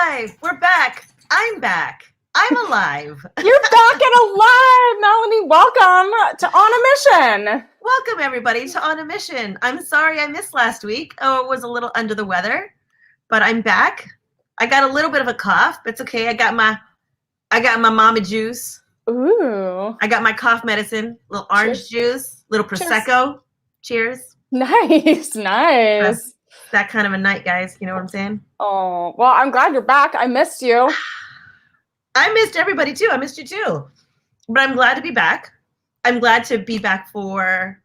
alive. We're back. I'm back. I'm alive. You're back and alive, Melanie. Welcome to On a Mission. Welcome, everybody, to On a Mission. I'm sorry I missed last week. Oh, it was a little under the weather, but I'm back. I got a little bit of a cough, but it's okay. I got my mama juice. Ooh. I got my cough medicine, little orange juice, little Prosecco. Cheers. Nice. That kind of a night, guys. You know what I'm saying? Oh, well, I'm glad you're back. I missed you. I missed everybody, too. I missed you, too. But I'm glad to be back. I'm glad to be back for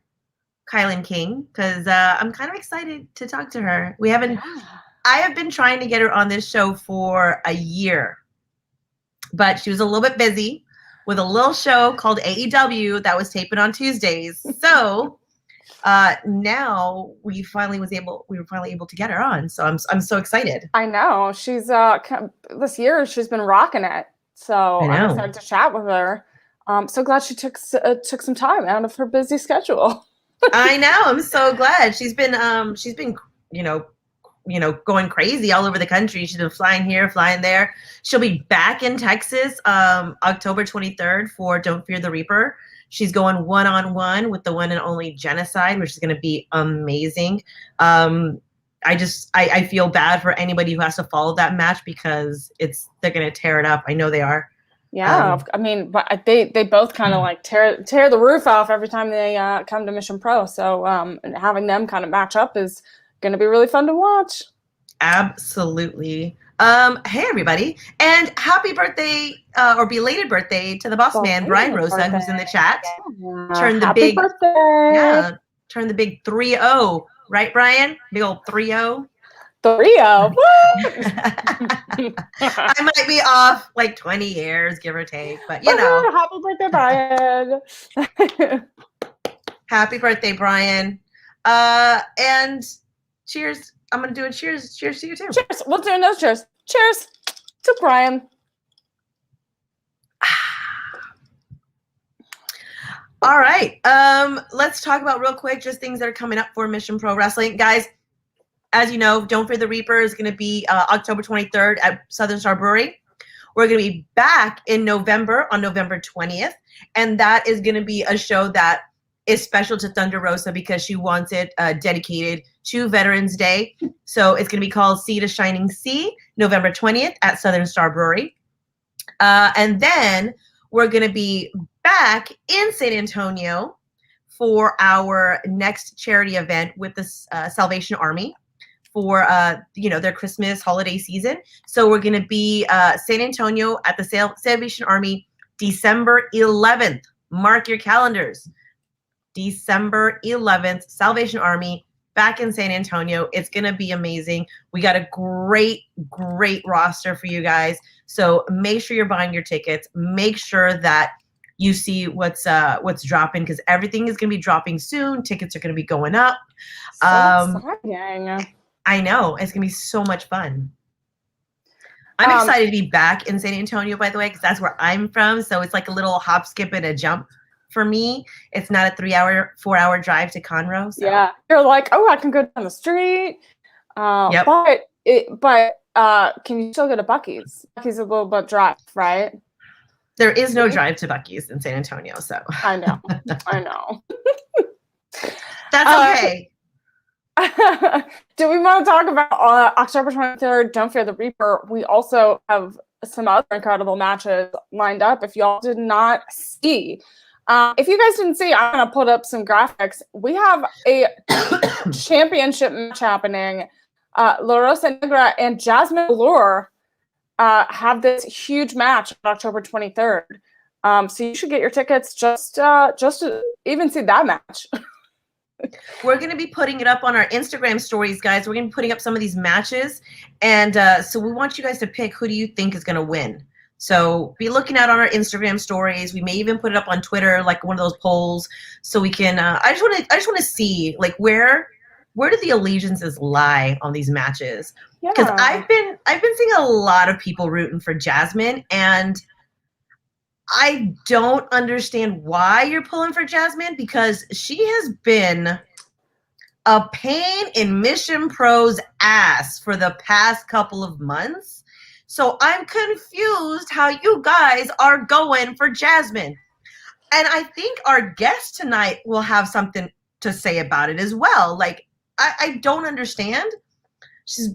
Kilynn King because I'm kind of excited to talk to her. I have been trying to get her on this show for a year, but she was a little bit busy with a little show called AEW that was taping on Tuesdays. So now we were finally able to get her on. So I'm so excited. I know she's this year she's been rocking it. So I'm excited to chat with her. So glad she took some time out of her busy schedule. I know. I'm so glad. She's been going crazy all over the country. She's been flying here, flying there. She'll be back in Texas October 23rd for Don't Fear the Reaper. She's going one-on-one with the one and only Genocide, which is going to be amazing. I feel bad for anybody who has to follow that match because they're going to tear it up. I know they are. Yeah, I mean, but they both kind of like tear the roof off every time they come to Mission Pro. So having them kind of match up is going to be really fun to watch. Absolutely. Hey everybody, and happy birthday or belated birthday to the boss man, Brian Rosa, who's in the chat. Turn the big birthday. Yeah, turn the big 3-0, right, Brian? Big old 3-0. 3-0. I might be off like 20 years, give or take, but you know. Happy birthday, Brian. Happy birthday, Brian. And cheers. I'm going to do a cheers to you too. Cheers. We'll do those cheers. Cheers to Brian. All right. Let's talk about real quick just things that are coming up for Mission Pro Wrestling. Guys, as you know, Don't Fear the Reaper is going to be October 23rd at Southern Star Brewery. We're going to be back in November on November 20th. And that is going to be a show that is special to Thunder Rosa because she wants it dedicated to Veterans Day. So it's going to be called Sea to Shining Sea, November 20th at Southern Star Brewery. And then we're going to be back in San Antonio for our next charity event with the Salvation Army for their Christmas holiday season. So we're going to be San Antonio at the Salvation Army December 11th. Mark your calendars. December 11th, Salvation Army, back in San Antonio. It's going to be amazing. We got a great roster for you guys. So make sure you're buying your tickets. Make sure that you see what's dropping because everything is going to be dropping soon. Tickets are going to be going up. So exciting. I know. It's going to be so much fun. I'm excited to be back in San Antonio, by the way, because that's where I'm from. So it's like a little hop, skip, and a jump. For me, it's not a 4-hour drive to Conroe. So. Yeah, you're like, oh, I can go down the street. Yep. But can you still go to Buc-ee's? Buc-ee's is a little bit drive, right? There is no drive to Buc-ee's in San Antonio, so. I know. That's okay. Do we want to talk about October 23rd, Don't Fear the Reaper? We also have some other incredible matches lined up if y'all did not see. If you guys didn't see, I'm going to put up some graphics. We have a championship match happening. La Rosa Negra and Jasmine Russell have this huge match on October 23rd. So you should get your tickets just to even see that match. We're going to be putting it up on our Instagram stories, guys. We're going to be putting up some of these matches. And so we want you guys to pick who do you think is going to win. So be looking out on our Instagram stories. We may even put it up on Twitter, like one of those polls, so we can. I just want to see like where do the allegiances lie on these matches? Because I've been seeing a lot of people rooting for Jasmine, and I don't understand why you're pulling for Jasmine because she has been a pain in Mission Pro's ass for the past couple of months. So I'm confused how you guys are going for Jasmine. And I think our guest tonight will have something to say about it as well. Like, I don't understand. She's,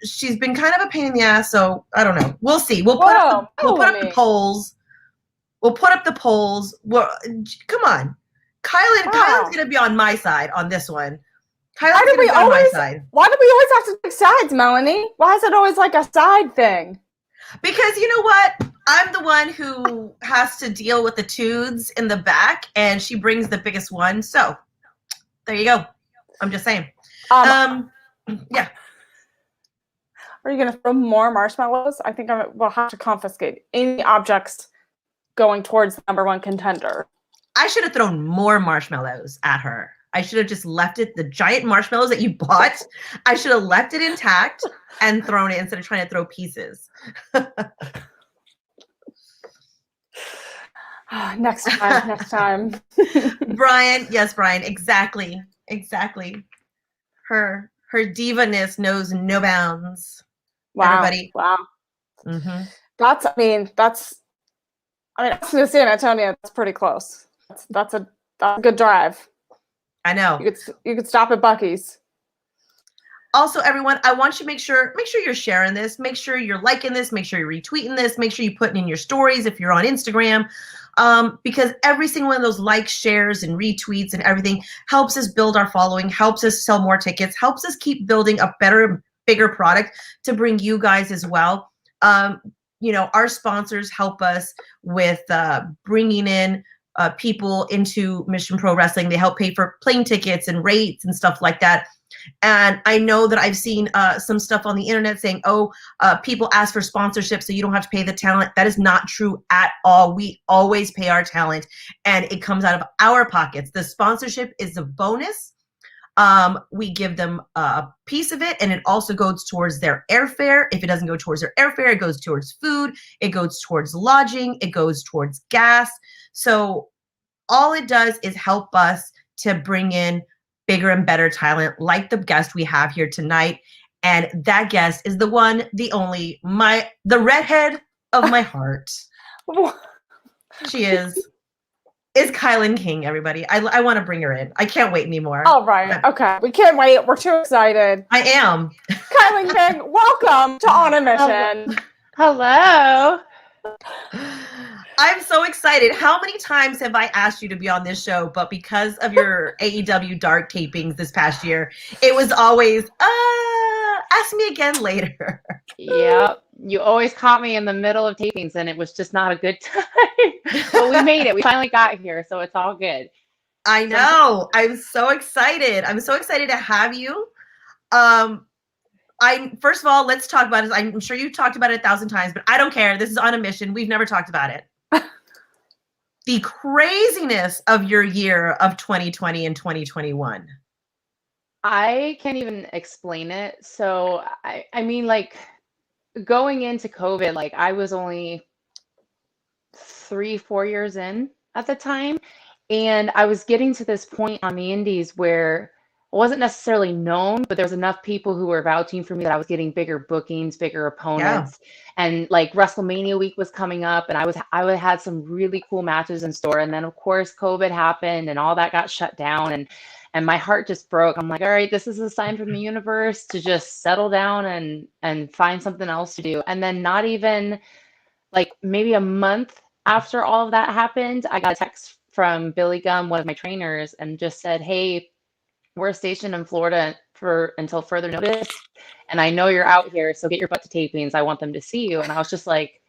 she's been kind of a pain in the ass. So I don't know. We'll see. We'll put up the polls. We'll put up the polls. Come on. Kylin's going to be on my side on this one. Kylin's going to be on my side. Why do we always have to take sides, Melanie? Why is it always like a side thing? Because you know what? I'm the one who has to deal with the tudes in the back, and she brings the biggest one. So there you go. I'm just saying. Yeah. Are you going to throw more marshmallows? I think we'll have to confiscate any objects going towards the number one contender. I should have thrown more marshmallows at her. I should have just left it, the giant marshmallows that you bought, I should have left it intact and thrown it instead of trying to throw pieces. Next time. Brian, yes, Brian, exactly. Her diva-ness knows no bounds. Wow. Everybody. Wow. Mm-hmm. That's San Antonio. That's pretty close. That's a good drive. I know. You could stop at Buc-ee's. Also, everyone, I want you to make sure you're sharing this. Make sure you're liking this. Make sure you're retweeting this. Make sure you put it in your stories if you're on Instagram. Because every single one of those likes, shares, and retweets and everything helps us build our following, helps us sell more tickets, helps us keep building a better, bigger product to bring you guys as well. Our sponsors help us with bringing in people into Mission Pro Wrestling. They help pay for plane tickets and rates and stuff like that. And I know that I've seen some stuff on the internet saying, people ask for sponsorship so you don't have to pay the talent. That is not true at all. We always pay our talent and it comes out of our pockets. The sponsorship is a bonus. We give them a piece of it and it also goes towards their airfare. If it doesn't go towards their airfare, it goes towards food. It goes towards lodging. It goes towards gas. So all it does is help us to bring in bigger and better talent like the guest we have here tonight. And that guest is the one, the only, the redhead of my heart. She is Kilynn King, everybody. I want to bring her in. I can't wait anymore. All right. Okay. We can't wait. We're too excited. I am. Kilynn King, welcome to On a Mission. Hello. I'm so excited. How many times have I asked you to be on this show, but because of your AEW Dark tapings this past year, it was always, ask me again later. Yeah, you always caught me in the middle of tapings and it was just not a good time. But we made it. We finally got here, so it's all good. I know. I'm so excited. I'm so excited to have you. First of all, let's talk about it. I'm sure you talked about it 1,000 times, but I don't care. This is On a Mission. We've never talked about it. The craziness of your year of 2020 and 2021. I can't even explain it. So, I mean, like, going into COVID, like, I was only 3-4 years in at the time. And I was getting to this point on the indies where I wasn't necessarily known, but there was enough people who were vouching for me that I was getting bigger bookings, bigger opponents. Yeah. And like WrestleMania week was coming up and I had some really cool matches in store. And then of course COVID happened and all that got shut down and my heart just broke. I'm like, all right, this is a sign from the universe to just settle down and find something else to do. And then not even like maybe a month after all of that happened, I got a text from Billy Gum, one of my trainers, and just said, hey, we're stationed in Florida until further notice. And I know you're out here, so get your butt to tapings. I want them to see you. And I was just like,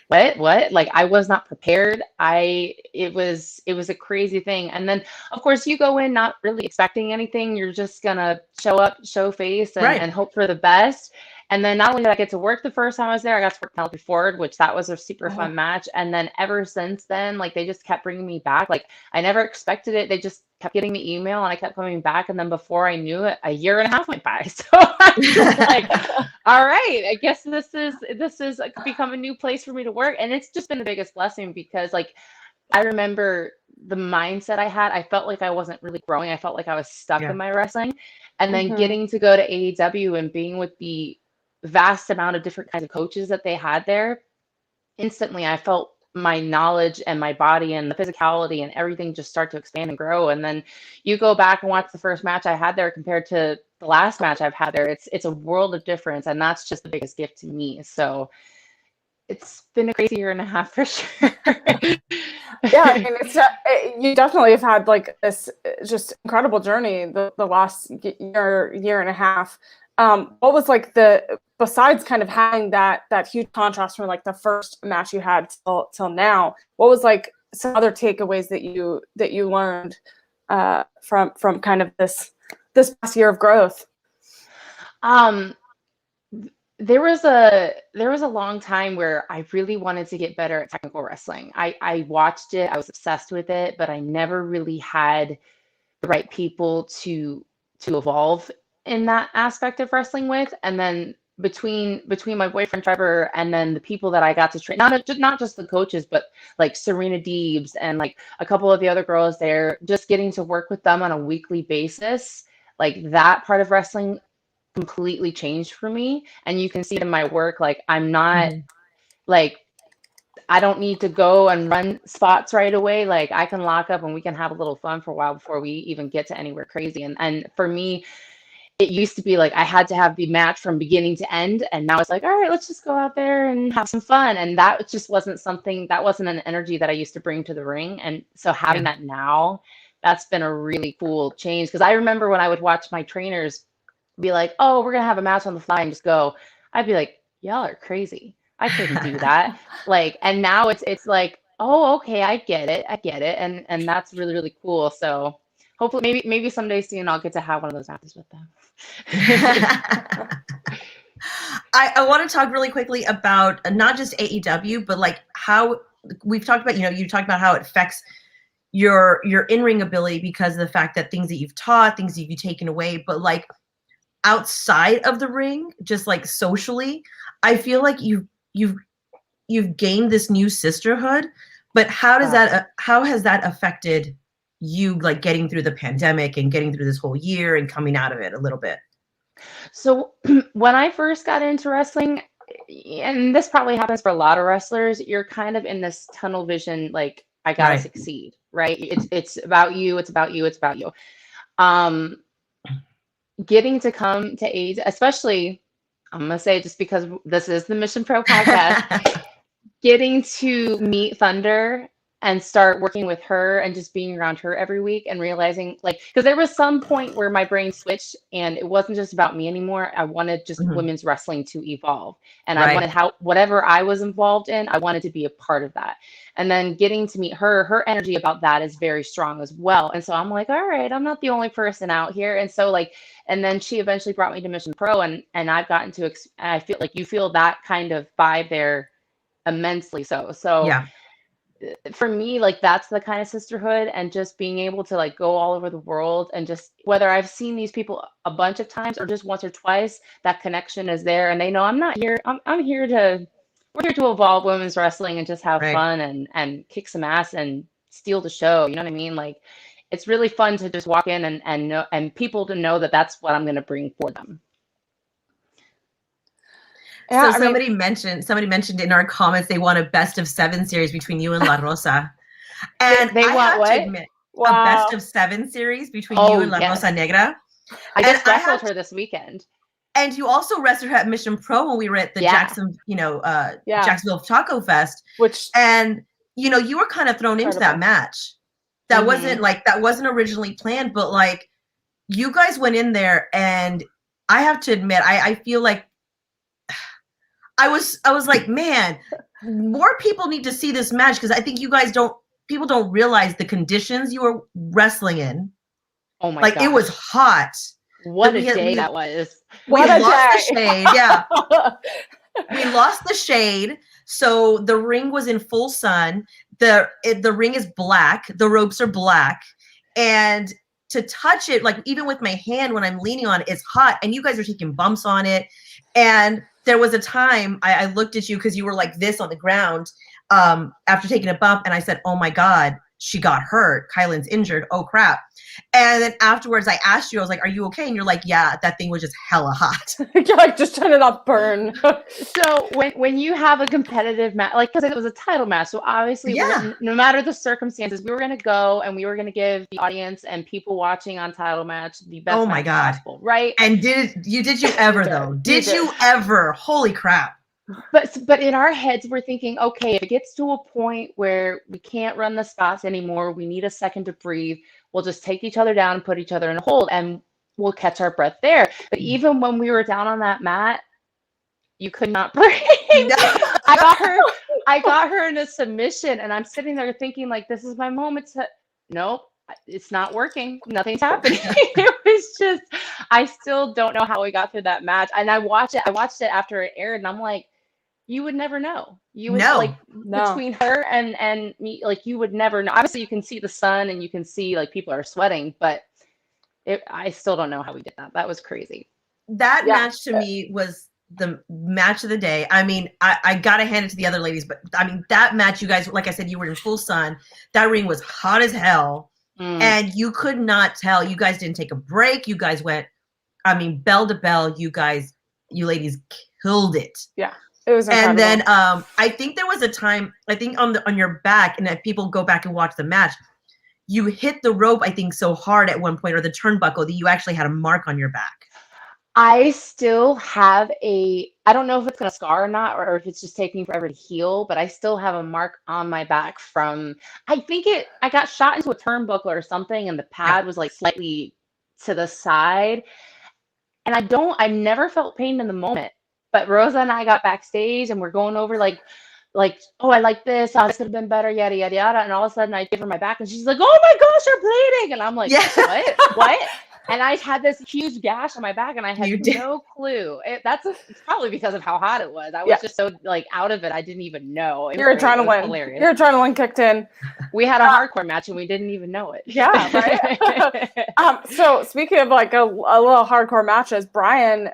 what? Like, I was not prepared. It was a crazy thing. And then of course you go in not really expecting anything. You're just gonna show up, show face and hope for the best. And then not only did I get to work the first time I was there, I got to work Penelope Ford, which that was a super fun match. And then ever since then, like they just kept bringing me back. Like I never expected it. They just kept getting me email and I kept coming back. And then before I knew it, a year and a half went by. So I was like, all right, I guess this is become a new place for me to work. And it's just been the biggest blessing because like, I remember the mindset I had. I felt like I wasn't really growing. I felt like I was stuck in my wrestling. And then getting to go to AEW and being with the vast amount of different kinds of coaches that they had there, instantly I felt my knowledge and my body and the physicality and everything just start to expand and grow. And then you go back and watch the first match I had there compared to the last match I've had there. It's a world of difference, and that's just the biggest gift to me. So it's been a crazy year and a half for sure. Yeah, I mean, you definitely have had like this just incredible journey the last year and a half. What was like besides kind of having that huge contrast from like the first match you had till now, what was like some other takeaways that you learned from kind of this past year of growth? There was a long time where I really wanted to get better at technical wrestling. I watched it, I was obsessed with it, but I never really had the right people to evolve in that aspect of wrestling with. And then between my boyfriend Trevor and then the people that I got to train, not just the coaches, but like Serena Deebs and like a couple of the other girls there, just getting to work with them on a weekly basis, like that part of wrestling completely changed for me. And you can see it in my work, like I'm not like, I don't need to go and run spots right away. Like I can lock up and we can have a little fun for a while before we even get to anywhere crazy. And for me, it used to be like I had to have the match from beginning to end, and now it's like, all right, let's just go out there and have some fun. And that just wasn't an energy that I used to bring to the ring. And so having that now, that's been a really cool change. Because I remember when I would watch my trainers be like, oh, we're gonna have a match on the fly and just go, I'd be like, y'all are crazy. I couldn't do that. Like, and now it's like, oh, okay, I get it. And that's really, really cool. So hopefully maybe someday soon I'll get to have one of those matches with them. I want to talk really quickly about not just AEW, but like how we've talked about, you talked about how it affects your in-ring ability because of the fact that things that you've taught, things that you've taken away, but like outside of the ring, just like socially, I feel like you've gained this new sisterhood. But how has that affected you, like getting through the pandemic and getting through this whole year and coming out of it a little bit? So when I first got into wrestling, and this probably happens for a lot of wrestlers, you're kind of in this tunnel vision, like I gotta succeed, right? It's about you, it's about you, it's about you. Getting to come to age, especially, I'm gonna say just because this is the Mission Pro podcast, getting to meet Thunder and start working with her and just being around her every week and realizing, like, because there was some point where my brain switched and it wasn't just about me anymore. I wanted just women's wrestling to evolve, and I wanted whatever I was involved in, I wanted to be a part of that. And then getting to meet her energy about that is very strong as well. And so I'm like, all right, I'm not the only person out here. And so like, and then she eventually brought me to Mission Pro, and I've gotten to, I feel like you feel that kind of vibe there immensely. So yeah. For me, like that's the kind of sisterhood, and just being able to like go all over the world, and just whether I've seen these people a bunch of times or just once or twice, that connection is there, and they know I'm not here. We're here to evolve women's wrestling and just have fun and kick some ass and steal the show. You know what I mean? Like it's really fun to just walk in and know, and people to know that that's what I'm going to bring for them. Yeah, so somebody mentioned in our comments they want a best of 7 series between you and La Rosa. And they want what? To admit, a best of 7 series between you and La Rosa Negra. I just wrestled her this weekend. And you also wrestled her at Mission Pro when we were at the Jacksonville Taco Fest. And you were kind of thrown into that match. That wasn't originally planned, but like you guys went in there, and I have to admit, I feel like I was like, man, more people need to see this match, because I think people don't realize the conditions you were wrestling in. Oh my god. It was hot. What a day that was. We lost the shade. Yeah. We lost the shade. So the ring was in full sun. The ring is black. The ropes are black. And to touch it, like even with my hand when I'm leaning on it, it's hot. And you guys are taking bumps on it. And there was a time I looked at you because you were like this on the ground after taking a bump. And I said, oh my God, she got hurt. Kilynn's injured. Oh crap. And then afterwards I asked you, I was like, are you okay? And you're like, yeah, that thing was just hella hot. You're like, just trying to not burn. So when you have a competitive match, like, because it was a title match, so obviously no matter the circumstances, we were going to go and we were going to give the audience and people watching on title match the best match possible, right? And did you ever though? Did you ever? Holy crap. But in our heads, we're thinking, okay, if it gets to a point where we can't run the spots anymore, we need a second to breathe, we'll just take each other down and put each other in a hold and we'll catch our breath there. But even when we were down on that mat, you could not breathe. No. I got her in a submission and I'm sitting there thinking like, this is my moment to, nope, it's not working. Nothing's happening. It was just, I still don't know how we got through that match. And I watched it after it aired and I'm like, you would never know. You would between her and me, like you would never know. Obviously you can see the sun and you can see like people are sweating, but I still don't know how we did that. That was crazy. That match to me was the match of the day. I mean, I gotta hand it to the other ladies, but I mean that match, you guys, like I said, you were in full sun. That ring was hot as hell. And you could not tell. You guys didn't take a break. You guys went, I mean, bell to bell. You ladies killed it. Yeah. It was incredible. And then I think there was a time, I think on your back, and if people go back and watch the match, you hit the rope, I think, so hard at one point, or the turnbuckle, that you actually had a mark on your back. I still have I don't know if it's going to scar or not, or if it's just taking forever to heal, but I still have a mark on my back from, I got shot into a turnbuckle or something, and the pad was like slightly to the side. And I never felt pain in the moment. But Rosa and I got backstage and we're going over like, oh, I like this. Oh, this could have been better, yada, yada, yada. And all of a sudden I give her my back and she's like, oh my gosh, you're bleeding. And I'm like, what? And I had this huge gash on my back and I had no clue. It's probably because of how hot it was. I was just so like out of it. I didn't even know. Your adrenaline. Your adrenaline kicked in. We had a hardcore match and we didn't even know it. Yeah, right? So speaking of like a little hardcore matches, Brian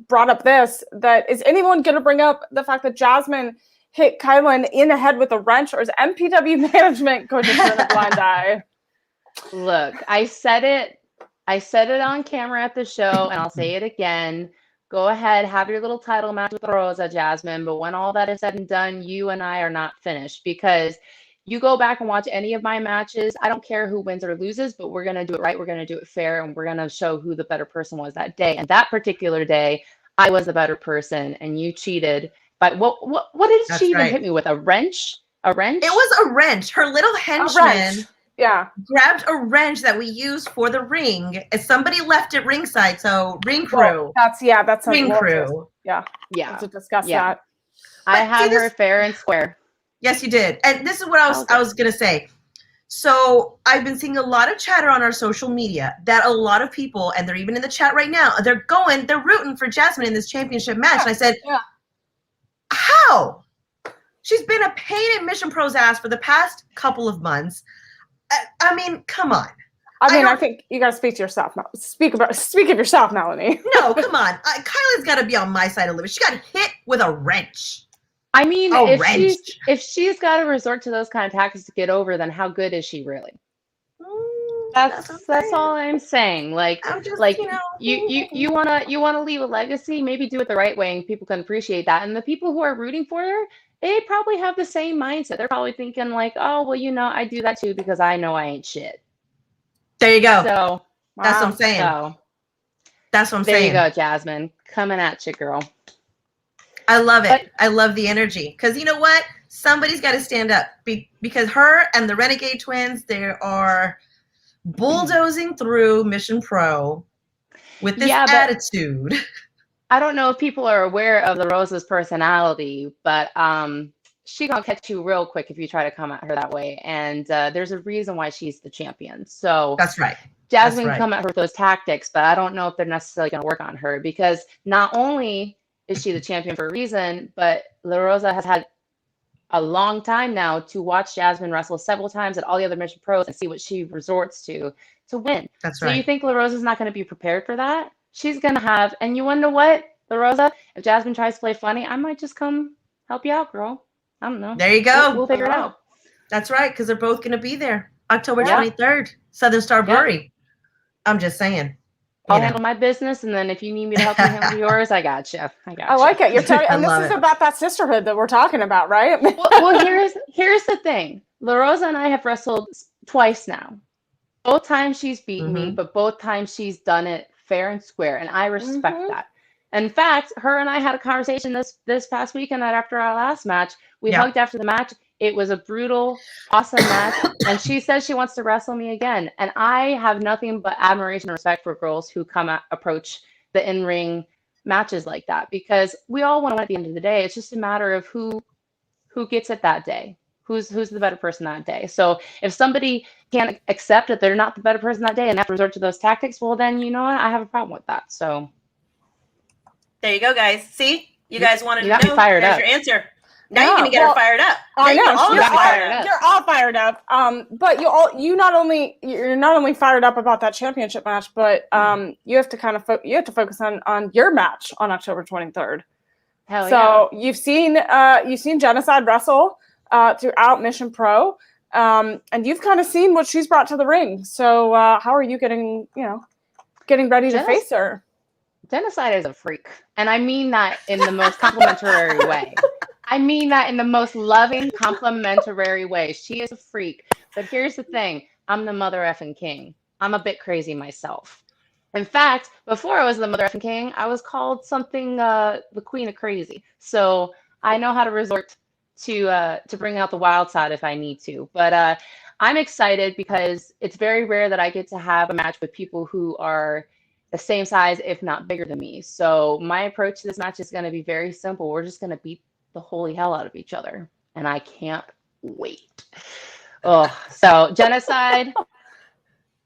brought up that is anyone going to bring up the fact that Jasmine hit Kilynn in the head with a wrench, or is MPW management going to turn a blind eye? Look, I said it on camera at the show and I'll say it again. Go ahead, have your little title match with Rosa, Jasmine, but when all that is said and done, you and I are not finished, because you go back and watch any of my matches. I don't care who wins or loses, but we're going to do it right. We're going to do it fair. And we're going to show who the better person was that day. And that particular day, I was the better person and you cheated. But what did she even hit me with? A wrench? A wrench? It was a wrench. Her little henchman grabbed a wrench that we used for the ring. Somebody left it ringside. So ring crew. That's ring crew. Yeah. To discuss that. I had her fair and square. Yes, you did. And this is what I was going to say. So I've been seeing a lot of chatter on our social media that a lot of people, and they're even in the chat right now, they're rooting for Jasmine in this championship match. And I said, how? She's been a pain in Mission Pro's ass for the past couple of months. I mean, come on. I think you got to speak to yourself now. Speak of yourself, Melanie. No, come on. Kyla's got to be on my side of the living. She got hit with a wrench. I mean, if she's got to resort to those kind of tactics to get over, then how good is she really? That's all I'm saying. Like, you wanna leave a legacy, maybe do it the right way, and people can appreciate that. And the people who are rooting for her, they probably have the same mindset. They're probably thinking like, oh, well, I do that too because I know I ain't shit. There you go. So that's what I'm saying. That's what I'm saying. There you go, Jasmine, coming at you, girl. I love it. I love the energy. Because you know what? Somebody's got to stand up. Because her and the Renegade Twins, they are bulldozing through Mission Pro with this attitude. I don't know if people are aware of the Rosa's personality, but she gonna catch you real quick if you try to come at her that way. And there's a reason why she's the champion. So that's right. Jasmine can come at her with those tactics, but I don't know if they're necessarily going to work on her, because not only is she the champion for a reason, but La Rosa has had a long time now to watch Jasmine wrestle several times at all the other Mission Pros and see what she resorts to win. That's right. So you think La Rosa's not going to be prepared for that? She's going to have, and you want to know what, La Rosa, if Jasmine tries to play funny, I might just come help you out, girl. I don't know. There you go. We'll figure it out. That's right, because they're both going to be there October Yeah. 23rd, Southern Star Yeah. Brewery. I'm just saying. I'll handle my business, and then if you need me to help you handle yours, I got you. I like it. You're talking, and this love is it. about that sisterhood that we're talking about, right? Well, here's the thing. Rosa and I have wrestled twice now. Both times she's beaten me, but both times she's done it fair and square, and I respect that. In fact, her and I had a conversation this past weekend that after our last match, we hugged after the match. It was a brutal, awesome match, and she says she wants to wrestle me again. And I have nothing but admiration and respect for girls who approach the in-ring matches like that, because we all want to win at the end of the day. It's just a matter of who gets it that day. Who's the better person that day? So if somebody can't accept that they're not the better person that day and have to resort to those tactics, well, then you know what? I have a problem with that. So there you go, guys. See, you guys wanted to know. Fired There's up. your answer. Now you're gonna get her fired up. I know. You're all fired up. But you're not only fired up about that championship match, but you have to kind of focus on your match on October 23rd. Hell so you've seen Genocide wrestle throughout Mission Pro, and you've kind of seen what she's brought to the ring. So how are you getting ready to face her? Genocide is a freak, and I mean that in the most complimentary way. I mean that in the most loving, complimentary way. She is a freak. But here's the thing. I'm the mother effing king. I'm a bit crazy myself. In fact, before I was the mother effing king, I was called something the queen of crazy. So I know how to resort to bring out the wild side if I need to. But I'm excited because it's very rare that I get to have a match with people who are the same size, if not bigger than me. So my approach to this match is going to be very simple. We're just going to beat the holy hell out of each other, and I can't wait. Oh, so Genocide,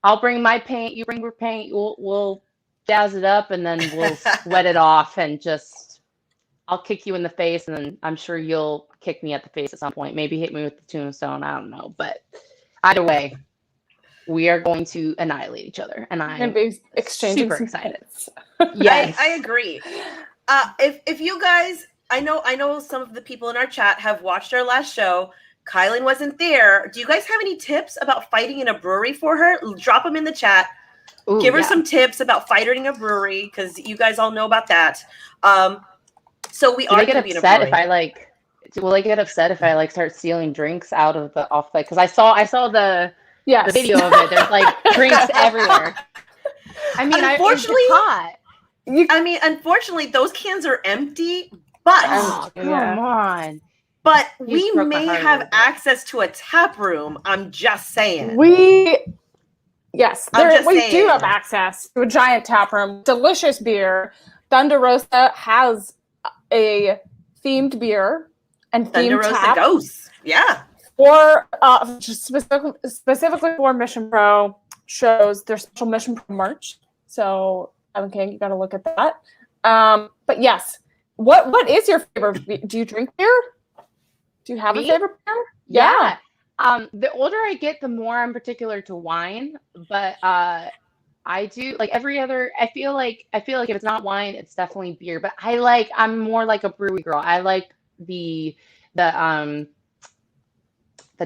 I'll bring my paint, you bring your paint, we'll jazz it up, and then we'll sweat it off, and I'll kick you in the face, and then I'm sure you'll kick me at the face at some point, maybe hit me with the tombstone, I don't know, but either way, we are going to annihilate each other, and I'm super excited. Yes, I agree. If you guys, I know some of the people in our chat have watched our last show. Kilynn wasn't there. Do you guys have any tips about fighting in a brewery for her? Drop them in the chat. Ooh, give her some tips about fighting in a brewery, because you guys all know about that. So we are going to be in a brewery. Will they get upset if I start stealing drinks out of the off because I saw the video of it. There's drinks everywhere. I mean, unfortunately, those cans are empty. But come on. But we may have access to a tap room. I'm just saying. We do have access to a giant tap room. Delicious beer. Thunder Rosa has a themed beer and themed tap. Thunder Rosa Ghosts. Yeah. For specifically for Mission Pro shows, there's special Mission Pro merch. So King, you got to look at that. But yes. What is your favorite? Do you drink beer? Do you have a favorite beer? Yeah. The older I get, the more I'm particular to wine. But I do every other. I feel like if it's not wine, it's definitely beer. But I'm more like a brewery girl. I like the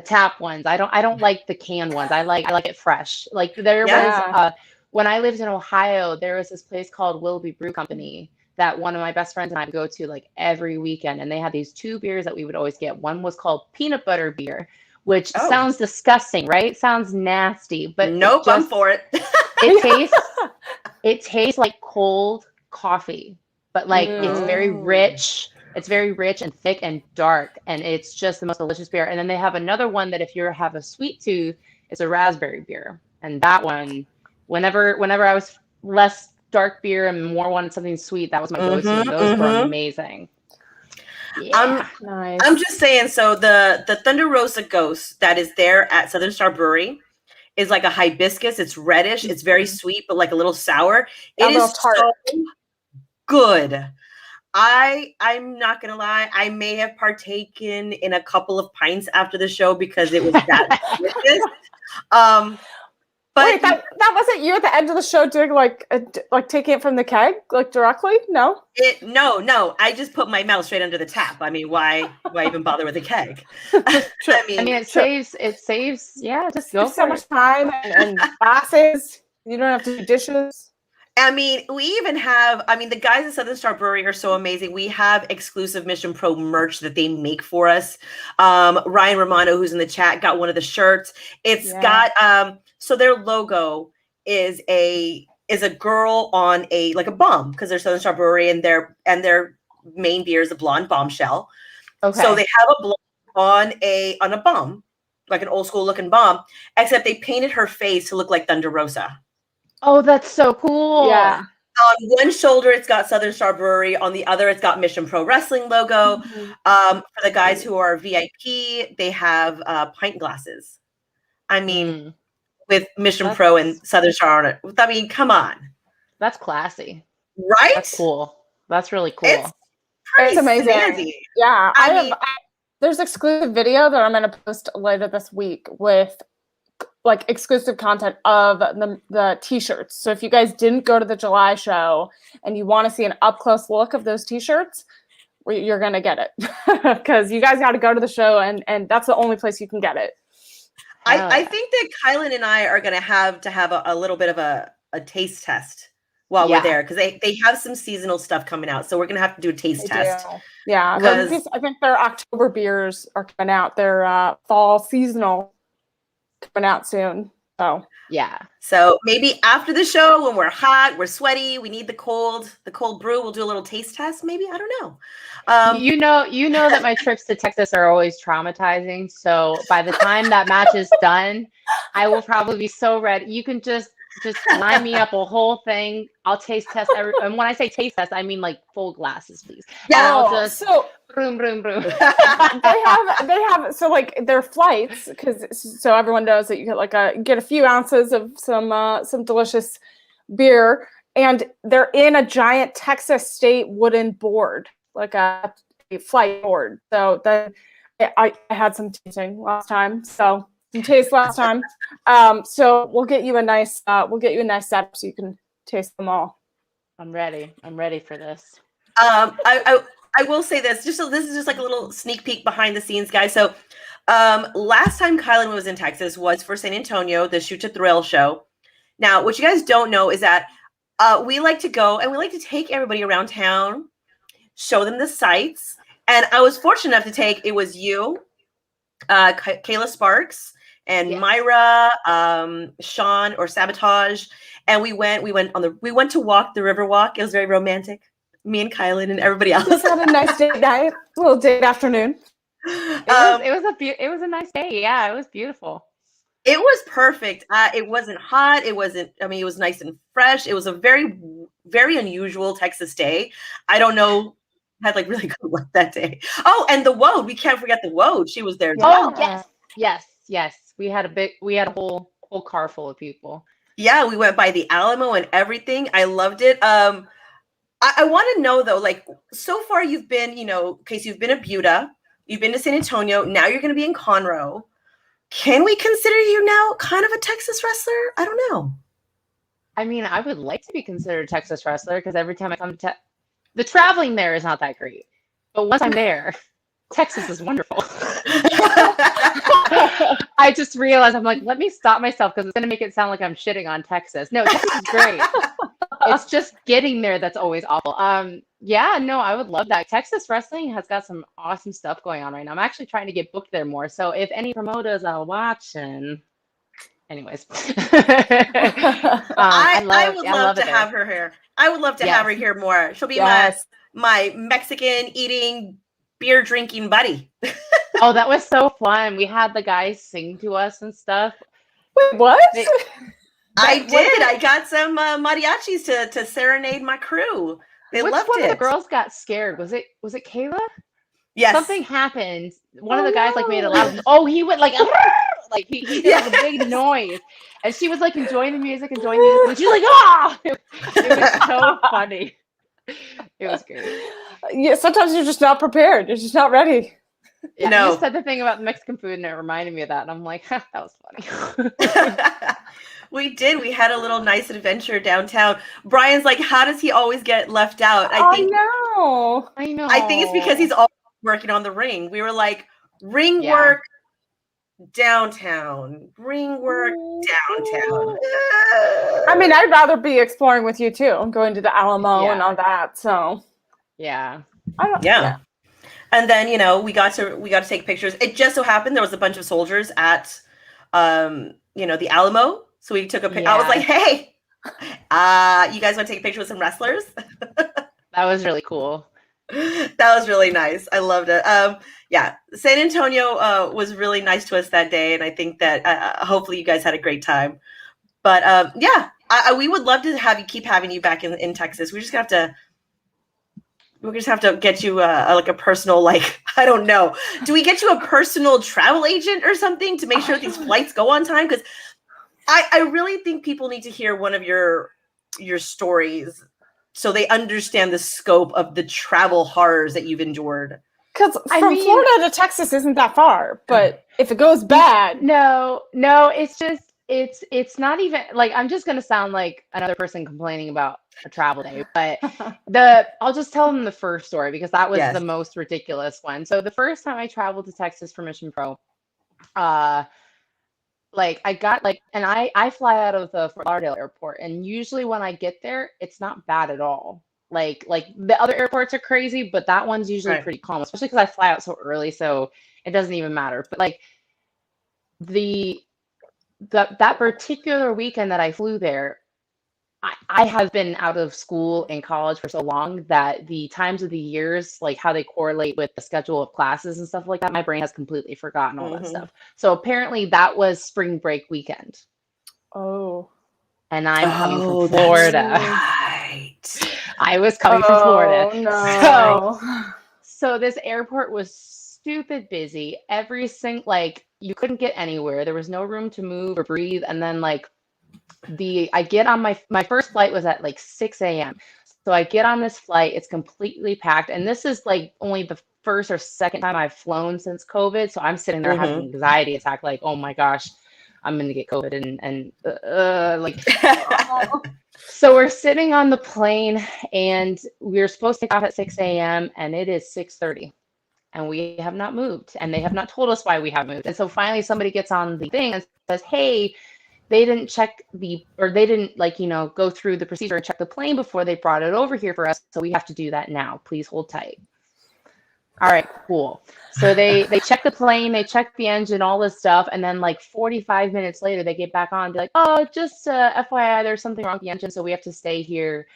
tap ones. I don't like the canned ones. I like it fresh. There was when I lived in Ohio, there was this place called Willoughby Brew Company that one of my best friends and I would go to every weekend. And they had these two beers that we would always get. One was called peanut butter beer, which sounds disgusting, right? Sounds nasty, but nope, I'm for it. It tastes like cold coffee, but it's very rich. It's very rich and thick and dark, and it's just the most delicious beer. And then they have another one that if you have a sweet tooth, it's a raspberry beer. And that one, whenever I was less dark beer and more wanted something sweet, that was my go-to. And those were amazing. Yeah. Nice. I'm just saying, so the Thunder Rosa Ghost that is there at Southern Star Brewery is like a hibiscus. It's reddish. It's very sweet, but a little sour. It is so good. I'm not gonna lie. I may have partaken in a couple of pints after the show because it was that delicious. But wait, that wasn't you at the end of the show doing like taking it from the keg like directly? No. No. I just put my mouth straight under the tap. I mean, why even bother with a keg? I mean, it saves. Yeah, just go so for much it. time and classes. You don't have to do dishes. I mean, we even have, the guys at Southern Star Brewery are so amazing. We have exclusive Mission Pro merch that they make for us. Ryan Romano, who's in the chat, got one of the shirts. It's got, so their logo is a girl on a bomb, because they're Southern Star Brewery, and their main beer is a blonde bombshell. Okay. So they have a blonde on a bomb, like an old school looking bomb, except they painted her face to look like Thunder Rosa. Oh, that's so cool. Yeah. On one shoulder, it's got Southern Star Brewery. On the other, it's got Mission Pro Wrestling logo. For the guys who are VIP, they have pint glasses. I mean, with Mission Pro and Southern Star on it. I mean, come on. That's classy. Right? That's cool. That's really cool. It's amazing. Snazzy. Yeah. There's exclusive video that I'm going to post later this week with like exclusive content of the t-shirts. So if you guys didn't go to the July show and you want to see an up close look of those t-shirts, you're going to get it because you guys got to go to the show and that's the only place you can get it. I think that Kilynn and I are going to have a little bit of a taste test while we're there, because they have some seasonal stuff coming out. So we're going to have to do a taste test. Yeah. I think their October beers are coming out. Their fall seasonal coming out soon. So maybe after the show, when we're hot, we're sweaty, we need the cold brew, we'll do a little taste test. Maybe, I don't know. You know that my trips to Texas are always traumatizing. So by the time that match is done, I will probably be so ready. You can just line me up a whole thing. I'll taste test and when I say taste test, I mean like full glasses, please. Yeah. So broom, broom, broom. they have so like their flights, so everyone knows that you get a few ounces of some delicious beer, and they're in a giant Texas state wooden board, like a flight board. So then I had some tasting last time. So so we'll get you a nice setup so you can taste them all. I'm ready for this. I will say this. This is just like a little sneak peek behind the scenes, guys. So last time Kilynn was in Texas was for San Antonio, the Shoot to Thrill show. Now, what you guys don't know is that we like to go and we like to take everybody around town, show them the sights. And I was fortunate enough to it was you, Kayla Sparks, and Myra, Sean or Sabotage. And we went to walk the river walk. It was very romantic. Me and Kilynn and everybody else. Just had a nice date night, a little date afternoon. It was a nice day. Yeah, it was beautiful. It was perfect. It wasn't hot. It wasn't, it was nice and fresh. It was a very, very unusual Texas day. I don't know. Had like really good luck that day. Oh, and the Woad. We can't forget the Woad. She was there. Yes. We had a whole car full of people. Yeah, we went by the Alamo and everything. I loved it. I want to know though, like so far you've been, Casey, you've been at Buda, you've been to San Antonio, now you're going to be in Conroe. Can we consider you now kind of a Texas wrestler? I don't know. I mean, I would like to be considered a Texas wrestler because every time I come to the traveling there is not that great. But once I'm there, Texas is wonderful. I just realized, I'm like, let me stop myself because it's going to make it sound like I'm shitting on Texas. No, Texas is great. It's just getting there that's always awful. I would love that. Texas wrestling has got some awesome stuff going on right now. I'm actually trying to get booked there more. So if any promoters are watching, anyways. I would love to have her here. I would love to have her here more. She'll be my Mexican eating, beer drinking buddy. Oh, that was so fun. We had the guys sing to us and stuff. Wait, what? I did. I got some mariachis to serenade my crew. They loved it. One of the girls got scared? Was it Kayla? Yes. Something happened. One of the guys made a loud. Oh, he went like he did like a big noise, and she was like enjoying the music, and she's like, ah! It was so funny. It was great. Yeah, sometimes you're just not prepared. You're just not ready. Yeah, No. you just said the thing about the Mexican food, and it reminded me of that. And I'm like, that was funny. We did. We had a little nice adventure downtown. Brian's like, how does he always get left out? I know. I think it's because he's always working on the ring. We were like, ring work downtown. Ring work downtown. I mean, I'd rather be exploring with you too. I'm going to the Alamo and all that. So yeah. And then, you know, we got to take pictures. It just so happened there was a bunch of soldiers at you know, the Alamo. So we took a picture. I was like, hey, you guys want to take a picture with some wrestlers? That was really cool. That was really nice. I loved it. Yeah, San Antonio was really nice to us that day, and I think that hopefully you guys had a great time. But yeah, we would love to keep having you back in Texas. We just have to get you like a personal, like, I don't know. Do we get you a personal travel agent or something to make sure these flights go on time? Because I really think people need to hear one of your stories so they understand the scope of the travel horrors that you've endured. Because from Florida to Texas isn't that far, but if it goes bad. No, it's just, it's not even, like, I'm just going to sound like another person complaining about a travel day, but I'll just tell them the first story because that was the most ridiculous one. So the first time I traveled to Texas for Mission Pro, like I got and I fly out of the Fort Lauderdale airport, and usually when I get there, it's not bad at all. Like the other airports are crazy, but that one's usually pretty calm, especially because I fly out so early, so it doesn't even matter. But like that particular weekend that I flew there, I have been out of school and college for so long that the times of the years, like how they correlate with the schedule of classes and stuff like that, my brain has completely forgotten all that stuff. So apparently that was spring break weekend. Oh. And I'm coming from Florida. Right. I was coming from Florida. No. So this airport was stupid busy. Every single, like, you couldn't get anywhere. There was no room to move or breathe. And then like I get on my first flight was at like 6 a.m. So I get on this flight, it's completely packed. And this is like only the first or second time I've flown since COVID. So I'm sitting there having an anxiety attack, like, oh my gosh, I'm going to get COVID and like, so we're sitting on the plane and we're supposed to take off at 6 a.m. and it is 6:30 and we have not moved and they have not told us why we haven't moved. And so finally somebody gets on the thing and says, hey, they didn't check they didn't, like, you know, go through the procedure and check the plane before they brought it over here for us. So we have to do that now. Please hold tight. All right, cool. So they check the plane, they check the engine, all this stuff. And then like 45 minutes later, they get back on and be like, oh, just FYI, there's something wrong with the engine. So we have to stay here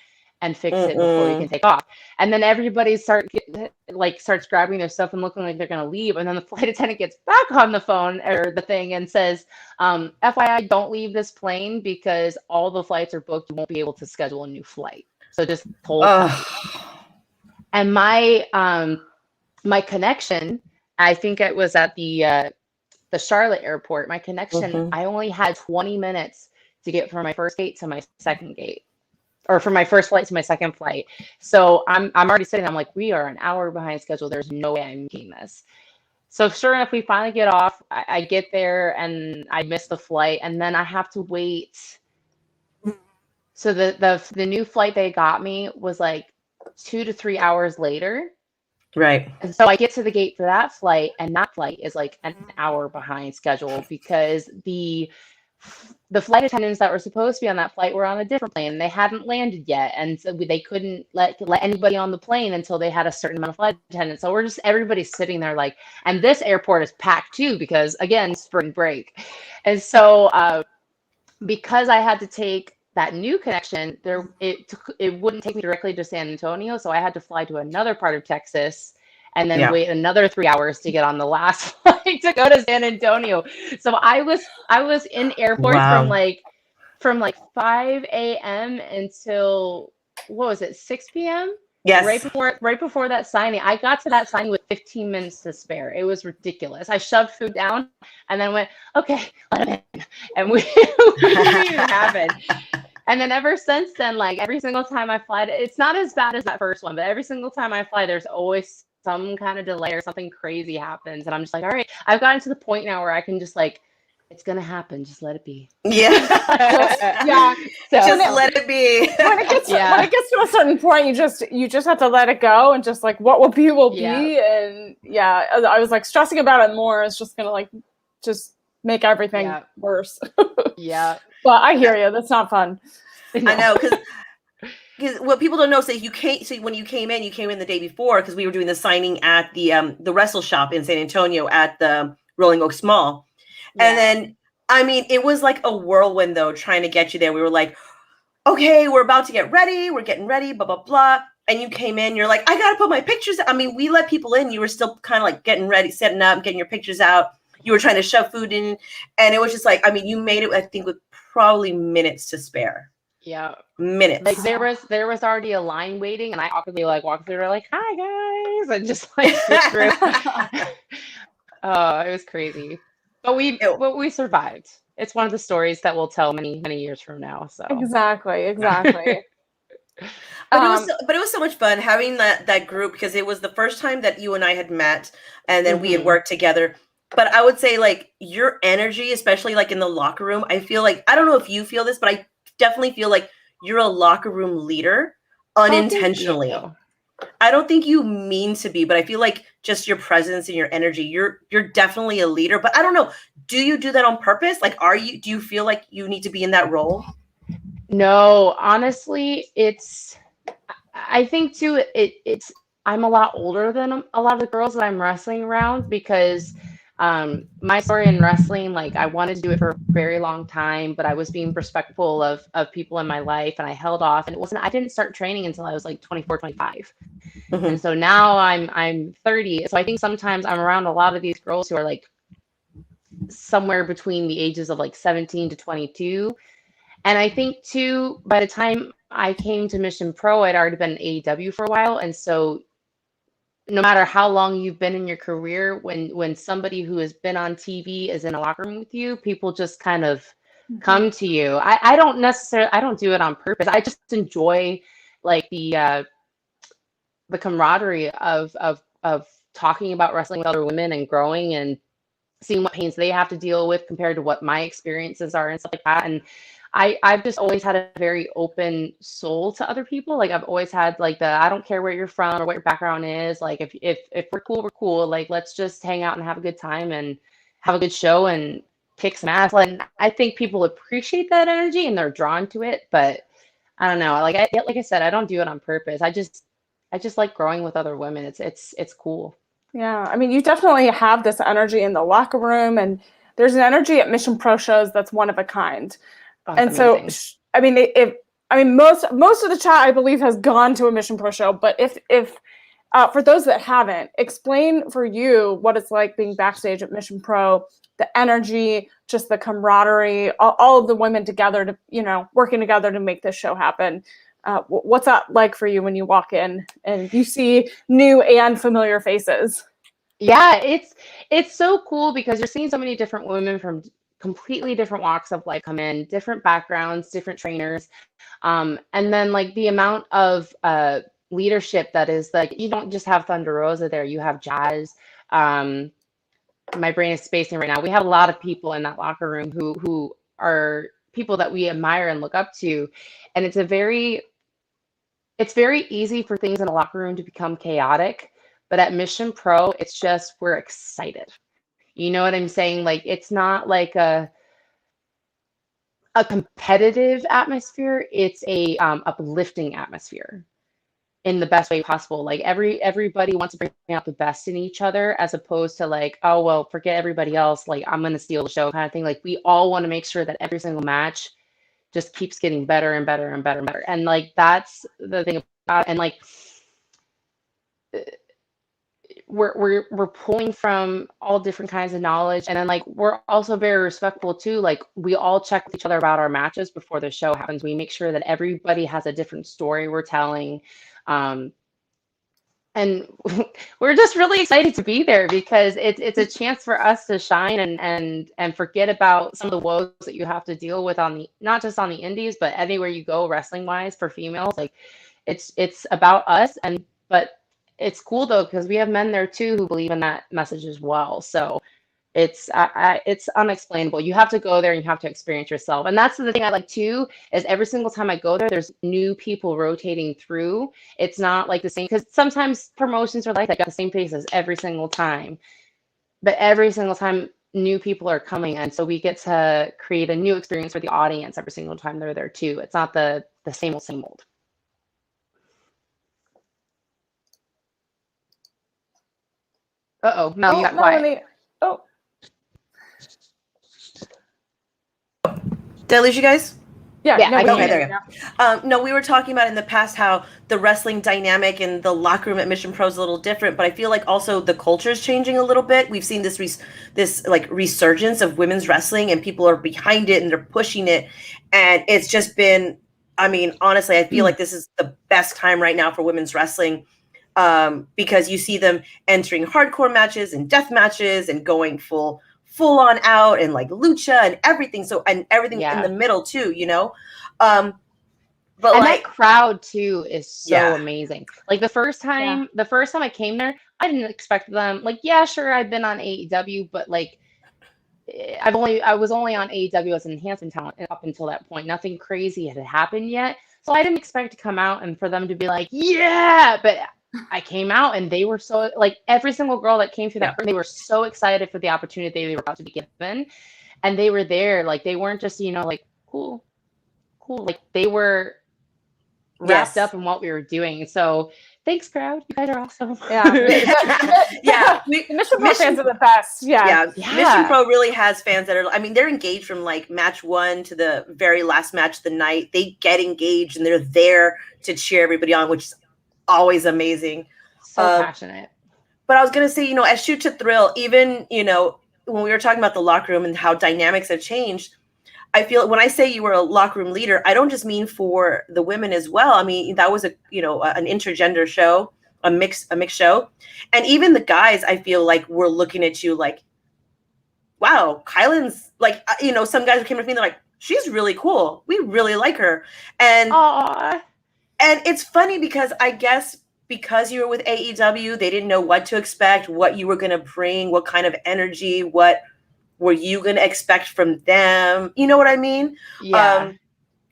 and fix it before we can take off. And then everybody starts grabbing their stuff and looking like they're going to leave. And then the flight attendant gets back on the phone or the thing and says, FYI, don't leave this plane because all the flights are booked. You won't be able to schedule a new flight. So just hold tight. And my connection, I think it was at the Charlotte airport, my connection, I only had 20 minutes to get from my first gate to my second gate. Or from my first flight to my second flight. So I'm already sitting there, I'm like, we are an hour behind schedule. There's no way I'm making this. So sure enough, we finally get off. I get there and I miss the flight and then I have to wait. So the new flight they got me was like 2 to 3 hours later. Right. And so I get to the gate for that flight and that flight is like an hour behind schedule because the flight attendants that were supposed to be on that flight were on a different plane and they hadn't landed yet. And so they couldn't let anybody on the plane until they had a certain amount of flight attendants. So everybody's sitting there like, and this airport is packed too, because again, spring break. And so because I had to take that new connection, it wouldn't take me directly to San Antonio. So I had to fly to another part of Texas and then wait another 3 hours to get on the last flight to go to San Antonio. So I was in airport from like 5 a.m. until, what was it, 6 p.m.? Yes. Right before that signing. I got to that signing with 15 minutes to spare. It was ridiculous. I shoved food down and then went, okay, let him in. And we didn't even have it. And then ever since then, like every single time I fly, it's not as bad as that first one, but every single time I fly, there's always some kind of delay or something crazy happens. And I'm just like, all right, I've gotten to the point now where I can just like, it's going to happen. Just let it be. Yeah. Yeah. So, Just let it be. When it gets to a certain point, you just have to let it go and just like what will be will be. And yeah, I was like stressing about it more. It's just gonna like just make everything worse. Yeah. But I hear you. That's not fun. I know, because what people don't know is that when you came in the day before, because we were doing the signing at the Wrestle Shop in San Antonio at the Rolling Oaks Mall. And then, I mean, it was like a whirlwind, though, trying to get you there. We were like, okay, we're about to get ready. We're getting ready, blah, blah, blah. And you came in, you're like, I got to put my pictures. I mean, we let people in. You were still kind of like getting ready, setting up, getting your pictures out. You were trying to shove food in. And it was just like, I mean, you made it, I think, with probably minutes to spare. Yeah. Minutes. Like there was already a line waiting, and I awkwardly like walked through, like, hi guys, and just like switched through. Oh, it was crazy. But we survived. It's one of the stories that we'll tell many, many years from now. So exactly. But it was so much fun having that group, because it was the first time that you and I had met, and then we had worked together. But I would say, like, your energy, especially like in the locker room, I feel like, I don't know if you feel this, but I definitely feel like you're a locker room leader unintentionally. I don't think you mean to be, but I feel like just your presence and your energy, you're definitely a leader. But I don't know, do you do that on purpose? Like, do you feel like you need to be in that role? No, honestly, I think too, I'm a lot older than a lot of the girls that I'm wrestling around, because my story in wrestling, like, I wanted to do it for a very long time, but I was being respectful of people in my life, and I held off. And I didn't start training until I was like 24, 25. And so now I'm 30. So I think sometimes I'm around a lot of these girls who are like somewhere between the ages of like 17 to 22. And I think too, by the time I came to Mission Pro, I'd already been in AEW for a while. And so no matter how long you've been in your career, when somebody who has been on TV is in a locker room with you, people just kind of come to you. I don't do it on purpose. I just enjoy like the camaraderie of talking about wrestling with other women and growing and seeing what pains they have to deal with compared to what my experiences are and stuff like that. And I've just always had a very open soul to other people. Like, I've always had like I don't care where you're from or what your background is. Like, if we're cool, we're cool. Like, let's just hang out and have a good time and have a good show and kick some ass. And I think people appreciate that energy and they're drawn to it. But I don't know. Like I said, I don't do it on purpose. I just like growing with other women. It's cool. Yeah, I mean, you definitely have this energy in the locker room, and there's an energy at Mission Pro shows that's one of a kind. And amazing. So, I mean, most of the chat, I believe, has gone to a Mission Pro show. But if for those that haven't, explain for you what it's like being backstage at Mission Pro, the energy, just the camaraderie, all of the women together to, working together to make this show happen. What's that like for you when you walk in and you see new and familiar faces? Yeah, it's so cool because you're seeing so many different women from completely different walks of life come in, different backgrounds, different trainers. And then like the amount of leadership that is like, you don't just have Thunder Rosa there, you have Jazz. My brain is spacing right now. We have a lot of people in that locker room who are people that we admire and look up to. And it's very easy for things in a locker room to become chaotic. But at Mission Pro, it's just, we're excited. You know what I'm saying? Like, it's not like a competitive atmosphere. It's a uplifting atmosphere in the best way possible. Like everybody wants to bring out the best in each other, as opposed to like, oh, well, forget everybody else. Like, I'm going to steal the show kind of thing. Like, we all want to make sure that every single match just keeps getting better and better and better and better. And like, that's the thing about it. And like, we're pulling from all different kinds of knowledge, and then like we're also very respectful too. Like, we all check with each other about our matches before the show happens. We make sure that everybody has a different story we're telling, and we're just really excited to be there because it's a chance for us to shine and forget about some of the woes that you have to deal with on the, not just on the indies, but anywhere you go wrestling wise for females. Like, it's about us, but it's cool though, because we have men there too who believe in that message as well. So it's unexplainable. You have to go there and you have to experience yourself. And that's the thing I like too, is every single time I go there, there's new people rotating through. It's not like the same, because sometimes promotions are like that, got the same faces every single time. But every single time new people are coming in. So we get to create a new experience for the audience every single time they're there too. It's not the same old, same old. Uh-oh, Mel, you got quiet. Oh. Did I lose you guys? Yeah, I can Okay, hear there you. you go. No, we were talking about in the past how the wrestling dynamic and the locker room at Mission Pro is a little different, but I feel like also the culture is changing a little bit. We've seen this like resurgence of women's wrestling, and people are behind it and they're pushing it, and it's just been. I mean, honestly, I feel like this is the best time right now for women's wrestling, because you see them entering hardcore matches and death matches and going full on out and like lucha and everything. So, and everything in the middle too, you know? But and like, that crowd too is so amazing. Like the first time I came there, I didn't expect them. Like, yeah, sure, I've been on AEW, but like I was only on AEW as an enhancement talent up until that point. Nothing crazy had happened yet. So I didn't expect to come out and for them to be like, yeah, but I came out and they were so, like, every single girl that came through that, they were so excited for the opportunity they were about to be given. And they were there, like, they weren't just, you know, like, cool. Like, they were wrapped up in what we were doing. So thanks, crowd. You guys are awesome. Yeah. Mission Pro fans are the best. Yeah. Mission Pro really has fans that are, I mean, they're engaged from like match 1 to the very last match of the night. They get engaged and they're there to cheer everybody on, which is always amazing. So passionate. But I was going to say, you know, as Shoot to Thrill, even, you know, when we were talking about the locker room and how dynamics have changed, I feel when I say you were a locker room leader, I don't just mean for the women as well. I mean, that was an intergender show, a mixed show. And even the guys, I feel like were looking at you like, wow, Kylynn's like, you know, some guys came to me, they're like, she's really cool. We really like her. And And it's funny because I guess because you were with AEW, they didn't know what to expect, what you were going to bring, what kind of energy, what were you going to expect from them? You know what I mean? Yeah.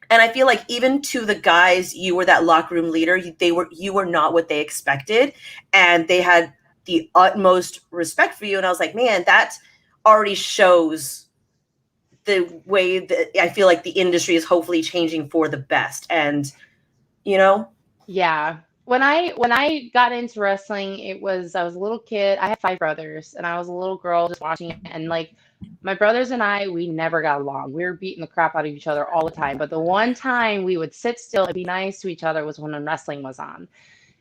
And I feel like even to the guys, you were that locker room leader. You were not what they expected, and they had the utmost respect for you. And I was like, man, that already shows the way that I feel like the industry is hopefully changing for the best. And you know? Yeah. When I got into wrestling, I was a little kid. I had 5 brothers and I was a little girl just watching it. And like my brothers and I, we never got along. We were beating the crap out of each other all the time. But the one time we would sit still and be nice to each other was when wrestling was on.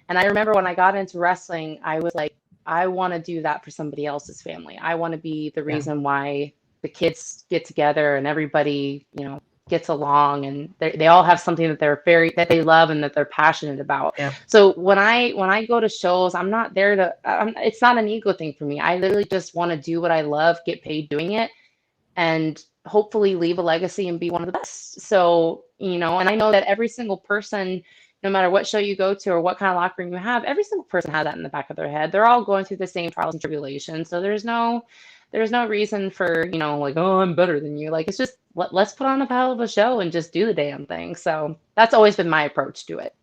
And I remember when I got into wrestling, I was like, I want to do that for somebody else's family. I want to be the reason why the kids get together and everybody, you know, gets along, and they all have something that that they love and that they're passionate about. Yeah. So when I go to shows, I'm not there to, it's not an ego thing for me. I literally just want to do what I love, get paid doing it, and hopefully leave a legacy and be one of the best. So, you know, and I know that every single person, no matter what show you go to or what kind of locker room you have, every single person has that in the back of their head. They're all going through the same trials and tribulations. So there's no reason for, you know, like, oh, I'm better than you. Like, it's just, let's put on a hell of a show and just do the damn thing. So that's always been my approach to it.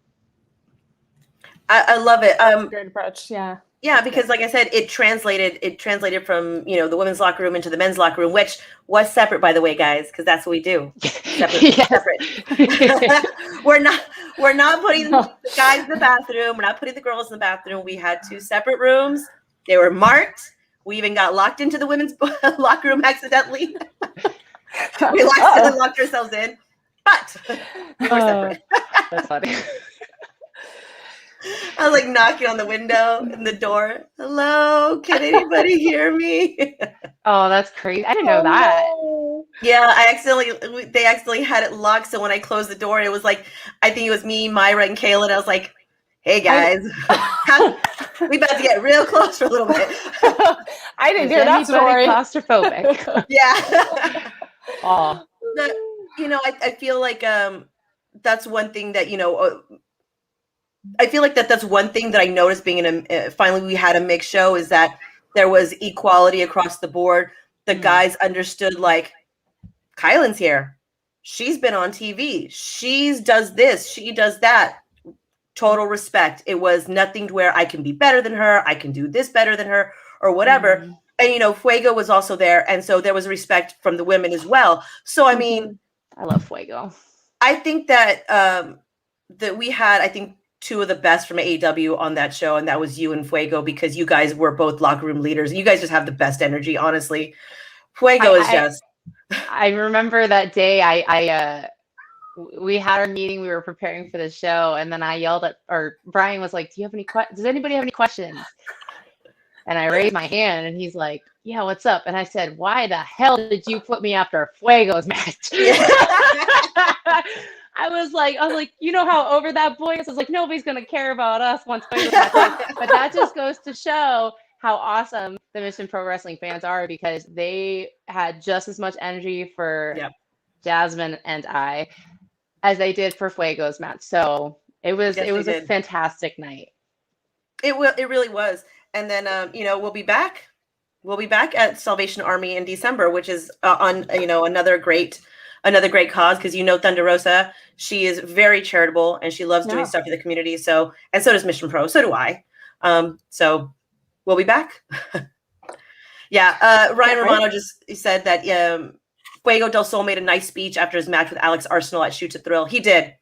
I love it. Great approach. Yeah. Yeah, because like I said, it translated from, you know, the women's locker room into the men's locker room, which was separate, by the way, guys, because that's what we do. Separate. We're not putting the guys in the bathroom. We're not putting the girls in the bathroom. We had 2 separate rooms. They were marked. We even got locked into the women's locker room accidentally. We locked ourselves in, but we were separate. That's funny. I was like knocking on the window and the door. Hello, can anybody hear me? Oh, that's crazy. I didn't know that. No. Yeah, they accidentally had it locked. So when I closed the door, it was like, I think it was me, Myra, and Kilynn. I was like, hey guys, we about to get real close for a little bit. I didn't hear that story. Claustrophobic. Yeah. Oh. You know, I feel like that's one thing that, you know, I feel like that's one thing that I noticed being in finally we had a mixed show, is that there was equality across the board. The guys understood, like, Kylynn's here. She's been on TV. She does this. She does that. Total respect. It was nothing to where I can be better than her. I can do this better than her or whatever. And, Fuego was also there. And so there was respect from the women as well. So, I mean, I love Fuego. I think that, that we had, I think, two of the best from AEW on that show. And that was you and Fuego, because you guys were both locker room leaders. You guys just have the best energy, honestly. Fuego is just. I remember that day we had our meeting, we were preparing for the show, and then I yelled at, or Brian was like, does anybody have any questions? And I raised my hand, and he's like, yeah, what's up? And I said, why the hell did you put me after Fuego's match? I was like, you know how over that boy is? I was like, nobody's going to care about us once Fuego's match. But that just goes to show how awesome the Mission Pro Wrestling fans are, because they had just as much energy for Jasmine and I as they did for Fuego's match. So it was a fantastic night. It really was. And then we'll be back. We'll be back at Salvation Army in December, which is on another great cause, because Thunder Rosa, she is very charitable and she loves doing stuff for the community. So, and so does Mission Pro. So do I. So we'll be back. Ryan Romano just said that Fuego del Sol made a nice speech after his match with Alex Arsenal at Shoot to Thrill. He did.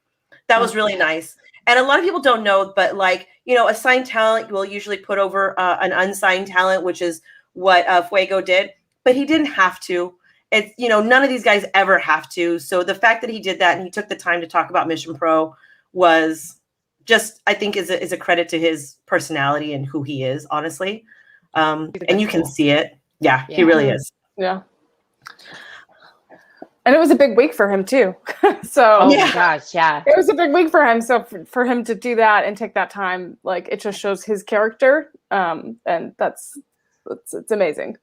That was really nice. And a lot of people don't know, but a signed talent will usually put over an unsigned talent, which is what Fuego did. But he didn't have to. It's, none of these guys ever have to. So the fact that he did that and he took the time to talk about Mission Pro was just, I think, is a credit to his personality and who he is, honestly. And you can see it. Yeah, he really is. Yeah. And it was a big week for him too. So my gosh, yeah. It was a big week for him. So for him to do that and take that time, it just shows his character. And it's amazing.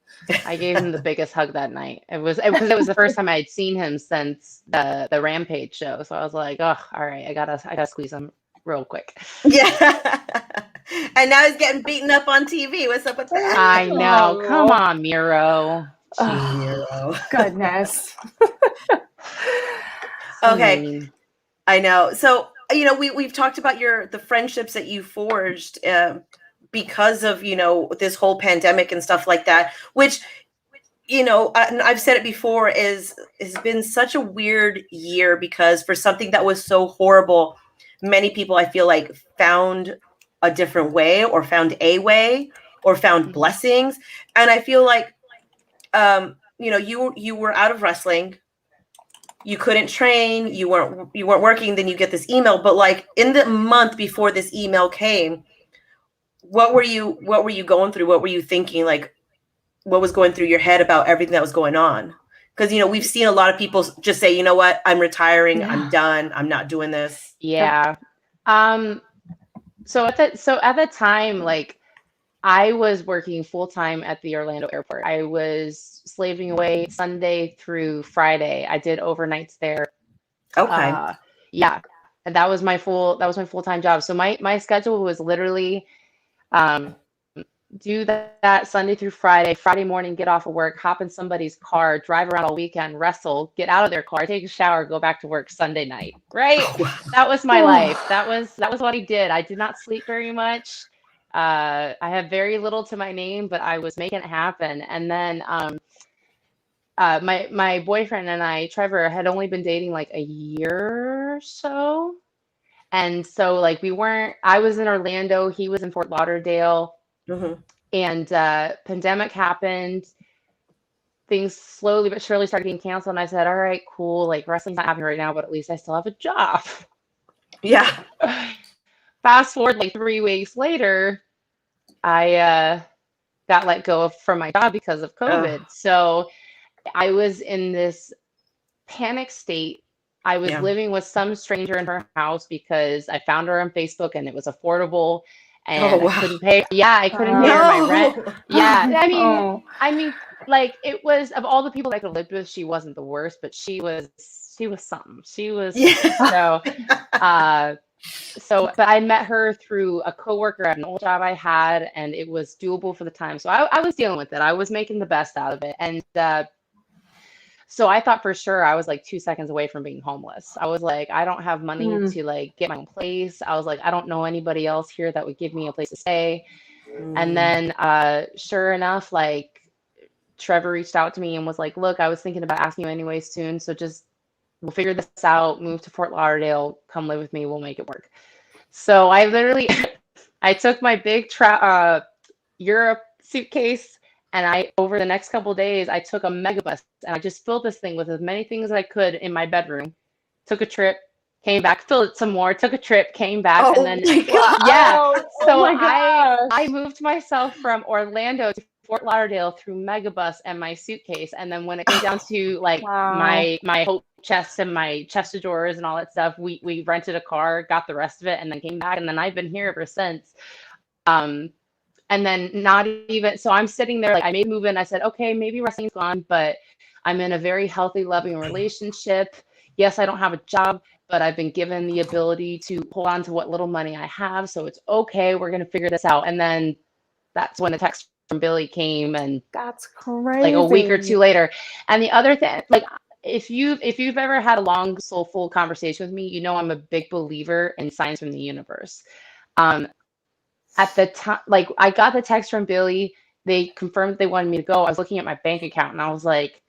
I gave him the biggest hug that night. It was the first time I had seen him since the Rampage show. So I was like, oh, all right, I gotta squeeze him real quick. Yeah. And now he's getting beaten up on TV. What's up with that? I know. Come on, Miro. Oh, goodness. Okay. I know. So, we've talked about the friendships that you forged because of, this whole pandemic and stuff like that, which, and I've said it before, has been such a weird year, because for something that was so horrible, many people, I feel like, found a different way, or found a way, or found blessings. And I feel like, you were out of wrestling, you couldn't train, you weren't working, then you get this email. But in the month before this email came, what were you going through? What were you thinking? What was going through your head about everything that was going on? Because, we've seen a lot of people just say, you know what, I'm retiring, I'm done, I'm not doing this. Yeah. So at the time, I was working full-time at the Orlando airport. I was slaving away Sunday through Friday. I did overnights there. Okay. And that was my full-time job. So my schedule was literally do that Sunday through Friday morning, get off of work, hop in somebody's car, drive around all weekend, wrestle, get out of their car, take a shower, go back to work Sunday night. Right? That was my life. That was what I did. I did not sleep very much. I have very little to my name, but I was making it happen. And then my boyfriend and I, Trevor, had only been dating a year or so. And so I was in Orlando, he was in Fort Lauderdale, and pandemic happened. Things slowly but surely started getting canceled. And I said, all right, cool. Wrestling's not happening right now, but at least I still have a job. Yeah. Fast forward 3 weeks later, I got let go from my job because of COVID. So I was in this panic state. I was living with some stranger in her house because I found her on Facebook and it was affordable, and I couldn't pay. Yeah, I couldn't pay her my rent. Yeah, I mean, it was, of all the people I could live with, she wasn't the worst, but she was something. She was so. So, but I met her through a coworker at an old job I had, and it was doable for the time. So I was dealing with it. I was making the best out of it. And so I thought for sure I was like 2 seconds away from being homeless. I was like, I don't have money to like get my own place. I was like, I don't know anybody else here that would give me a place to stay. And then sure enough, like Trevor reached out to me and was like, look, I was thinking about asking you anyway soon. So just we'll figure this out, move to Fort Lauderdale, come live with me, we'll make it work. So I literally, I took my big Europe suitcase, and over the next couple of days, I took a megabus and I just filled this thing with as many things as I could in my bedroom, took a trip, came back, filled it some more, took a trip, came back, and then, so I moved myself from Orlando to Fort Lauderdale through megabus and my suitcase. And then when it came down to like my hope chest and my chest of drawers and all that stuff, we rented a car, got the rest of it, and then came back. And then I've been here ever since. And then not even, so I'm sitting there, like I made a move in. I said, okay, maybe wrestling's gone, but I'm in a very healthy, loving relationship. Yes, I don't have a job, but I've been given the ability to hold on to what little money I have. So it's okay. We're going to figure this out. And then that's when the text from Billy came, and that's crazy. Like a week or two later. And the other thing, like if you've ever had a long, soulful conversation with me, you know I'm a big believer in signs from the universe. At the time, like I got the text from Billy, they confirmed they wanted me to go. I was looking at my bank account and I was like,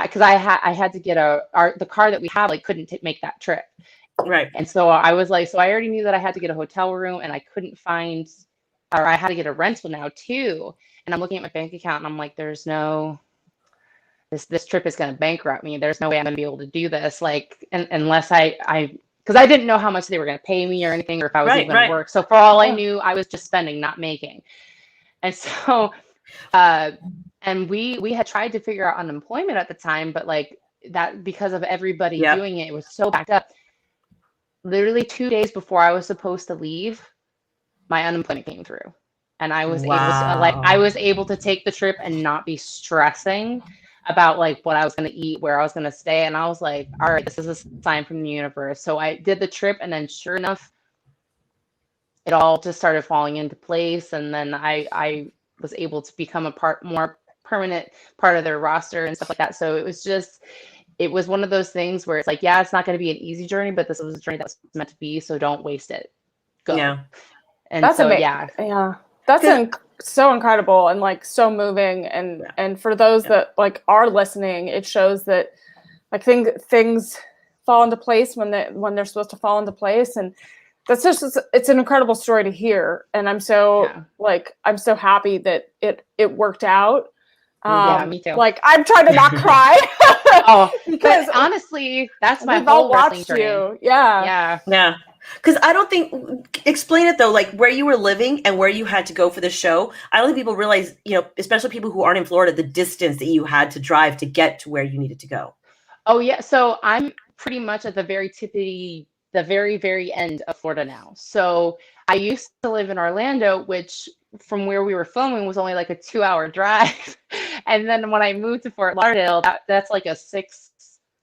because I had to get the car that we have like couldn't make that trip. Right. And so I was like, so I already knew that I had to get a hotel room, and I couldn't find, or I had to get a rental now too. And I'm looking at my bank account and I'm like, there's no, this trip is going to bankrupt me. There's no way I'm going to be able to do this. Like, unless because I didn't know how much they were going to pay me or anything, or if I was even going to work. So for all I knew, I was just spending, not making. And so, and we had tried to figure out unemployment at the time, but like that, because of everybody doing it, it was so backed up. Literally 2 days before I was supposed to leave, my unemployment came through, and I was able to take the trip and not be stressing about like what I was going to eat, where I was going to stay. And I was like, all right, this is a sign from the universe. So I did the trip, and then sure enough, it all just started falling into place. And then I was able to become a more permanent part of their roster and stuff like that. So it was one of those things where it's like, yeah, it's not going to be an easy journey, but this was a journey that was meant to be. So don't waste it. Go. Yeah. And that's so, that's so incredible and like so moving. And for those that like are listening, it shows that like things fall into place when they're supposed to fall into place. And that's it's an incredible story to hear. And I'm so happy that it worked out. Me too. Like I'm trying to not cry. Because honestly, that's my whole wrestling journey. Yeah. Because I don't think, explain it though, like where you were living and where you had to go for the show. I don't think people realize, especially people who aren't in Florida, the distance that you had to drive to get to where you needed to go. Oh yeah. So I'm pretty much at the very, very end of Florida now. So I used to live in Orlando, which from where we were filming was only like a 2-hour drive. And then when I moved to Fort Lauderdale, that's like a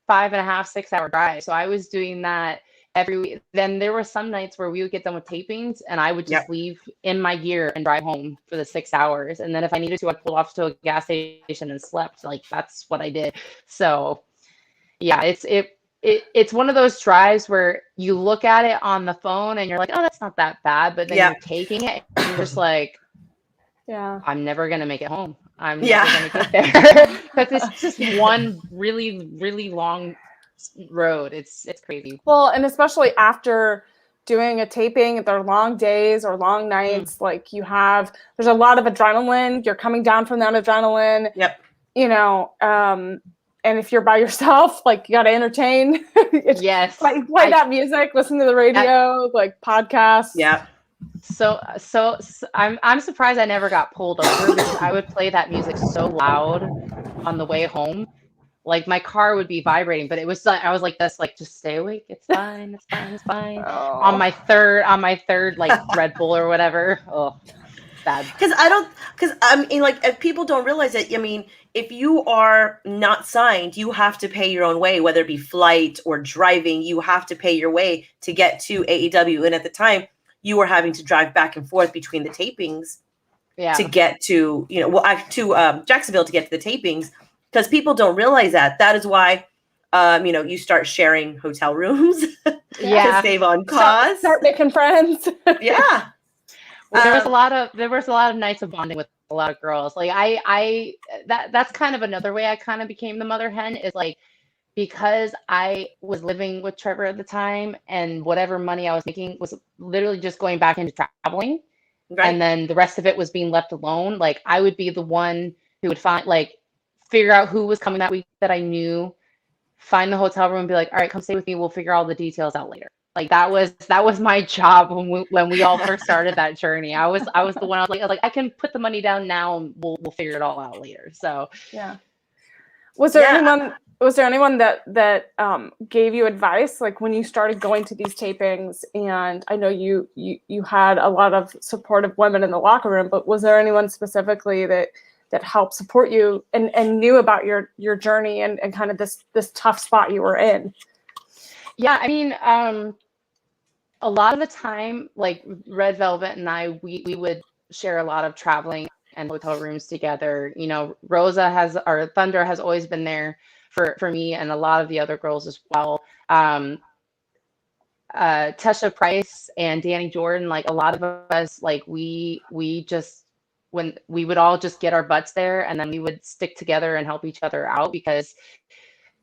5.5, 6 hour drive. So I was doing that every week. Then there were some nights where we would get done with tapings and I would just leave in my gear and drive home for the 6 hours. And then if I needed to, I'd pull off to a gas station and slept. Like that's what I did. So yeah, it's one of those drives where you look at it on the phone and you're like, oh, that's not that bad. But then you're taking it and you're just like, I'm never going to make it home. I'm never going to get there. Because it's just one really, really long road. It's crazy. Well, and especially after doing a taping, they're long days or long nights. Like there's a lot of adrenaline. You're coming down from that adrenaline. Yep. And if you're by yourself, like you got to entertain. Yes. Play that music, listen to the radio, like podcasts. Yeah. So I'm surprised I never got pulled over because I would play that music so loud on the way home. Like my car would be vibrating, but it was like I was like this, like just stay awake. It's fine. On my third like Red Bull or whatever. Oh, bad. Because I mean, like, if people don't realize it, I mean, if you are not signed, you have to pay your own way, whether it be flight or driving. You have to pay your way to get to AEW. And at the time, you were having to drive back and forth between the tapings to get to, Jacksonville to get to the tapings, because people don't realize that. That is why, you start sharing hotel rooms to save on costs. Start making friends. Yeah. Well, there was a lot of nights of bonding with a lot of girls. Like that's kind of another way I kind of became the mother hen, is like, because I was living with Trevor at the time, and whatever money I was making was literally just going back into traveling. Right. And then the rest of it was being left alone. Like, I would be the one who would figure out who was coming that week that I knew, find the hotel room and be like, all right, come stay with me. We'll figure all the details out later. Like, that was my job when we all first started that journey. I was the one. I was like, I can put the money down now and we'll figure it all out later. So yeah. Was there anyone that gave you advice, like, when you started going to these tapings? And I know you had a lot of supportive women in the locker room, but was there anyone specifically that helped support you and knew about your journey and kind of this tough spot you were in? Yeah, I mean, a lot of the time, like, Red Velvet and I, we would share a lot of traveling and hotel rooms together. Rosa Thunder has always been there for me and a lot of the other girls as well. Tesha Price and Danny Jordan, like, a lot of us, like, we just, when we would all just get our butts there, and then we would stick together and help each other out, because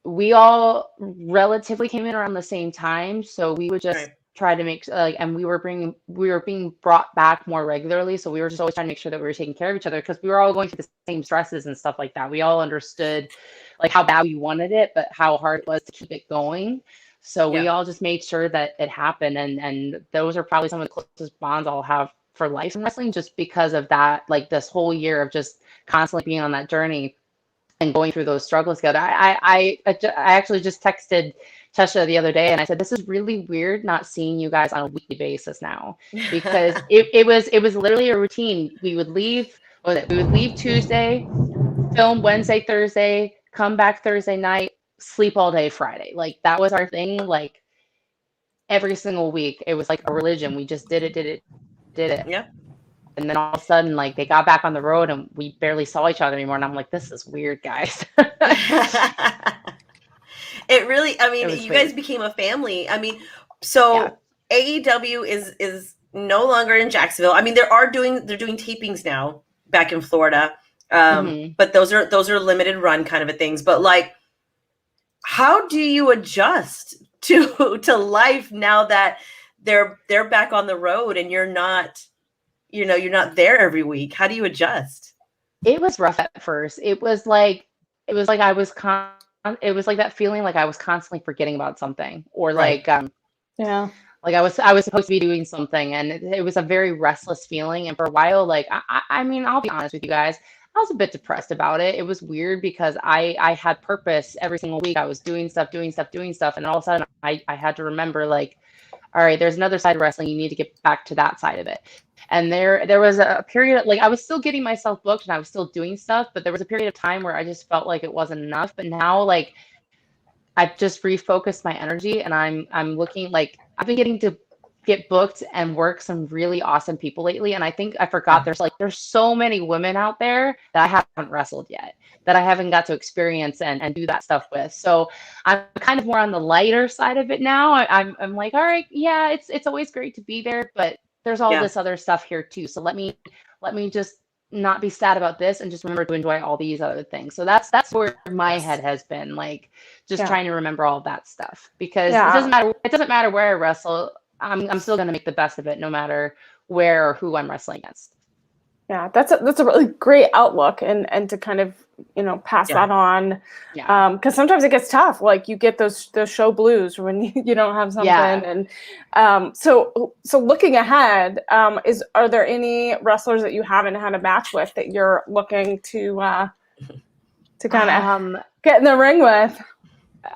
we all relatively came in around the same time. So we would just try to make and we were being brought back more regularly. So we were just always trying to make sure that we were taking care of each other, because we were all going through the same stresses and stuff like that. We all understood, like, how bad we wanted it, but how hard it was to keep it going. So we all just made sure that it happened. And those are probably some of the closest bonds I'll have for life in wrestling, just because of that, like, this whole year of just constantly being on that journey and going through those struggles together. I actually just texted Tesha the other day, and I said, this is really weird not seeing you guys on a weekly basis now, because it was literally a routine. We would leave Tuesday, film Wednesday, Thursday, come back Thursday night, sleep all day Friday. Like, that was our thing. Like, every single week, it was like a religion. We just did it. Yeah. And then all of a sudden, like, they got back on the road and we barely saw each other anymore. And I'm like, this is weird, guys. It really, I mean, you guys became a family. I mean, so AEW is no longer in Jacksonville. I mean, they're doing tapings now back in Florida. But those are limited run kind of things. But, like, how do you adjust to life now that they're back on the road and you're not there every week? How do you adjust? It was rough at first. It was like that feeling like I was constantly forgetting about something, or like I was supposed to be doing something, and it was a very restless feeling. And for a while, like, I mean, I'll be honest with you guys, I was a bit depressed about it. It was weird because I had purpose every single week. I was doing stuff, and all of a sudden I had to remember, like, all right, there's another side of wrestling. You need to get back to that side of it. And there was a period, like, I was still getting myself booked and I was still doing stuff, but there was a period of time where I just felt like it wasn't enough. But now, like, I've just refocused my energy, and I'm looking, like, I've been getting to get booked and work some really awesome people lately. And I think I forgot there's so many women out there that I haven't wrestled yet, that I haven't got to experience and do that stuff with. So I'm kind of more on the lighter side of it now. I'm like, all right, yeah, it's always great to be there, but there's all this other stuff here too. So let me just not be sad about this and just remember to enjoy all these other things. So that's where my head has been, like, just trying to remember all that stuff, because it doesn't matter where I wrestle. I'm still going to make the best of it, no matter where or who I'm wrestling against. Yeah, that's a really great outlook, and to kind of, pass that on. Yeah. Because sometimes it gets tough. Like, you get those show blues when you don't have something. Yeah. And so looking ahead, are there any wrestlers that you haven't had a match with that you're looking to kind of get in the ring with?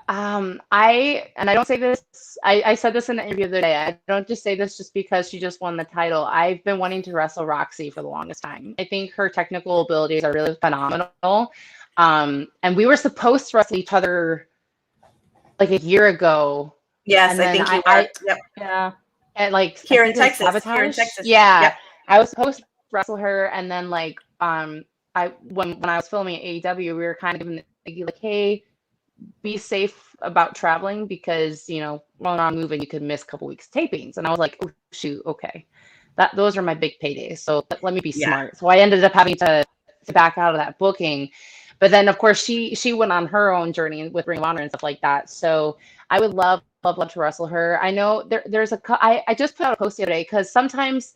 I don't say this, I said this in the interview the other day. I don't just say this just because she just won the title. I've been wanting to wrestle Roxy for the longest time. I think her technical abilities are really phenomenal. And we were supposed to wrestle each other like a year ago. Yes, and I then think you were. Yep. Yeah. And like Here I in think it was Texas. Here in Sabotage. Texas. Yeah. Yep. I was supposed to wrestle her, and then like when I was filming at AEW, we were kind of like, hey, be safe about traveling because while not moving, you could miss a couple weeks tapings. And I was like, oh shoot, okay, those are my big paydays, so let me be smart. So I ended up having to back out of that booking. But then of course she went on her own journey with Ring of Honor and stuff like that. So I would love to wrestle her. I know there's I just put out a post the other day because sometimes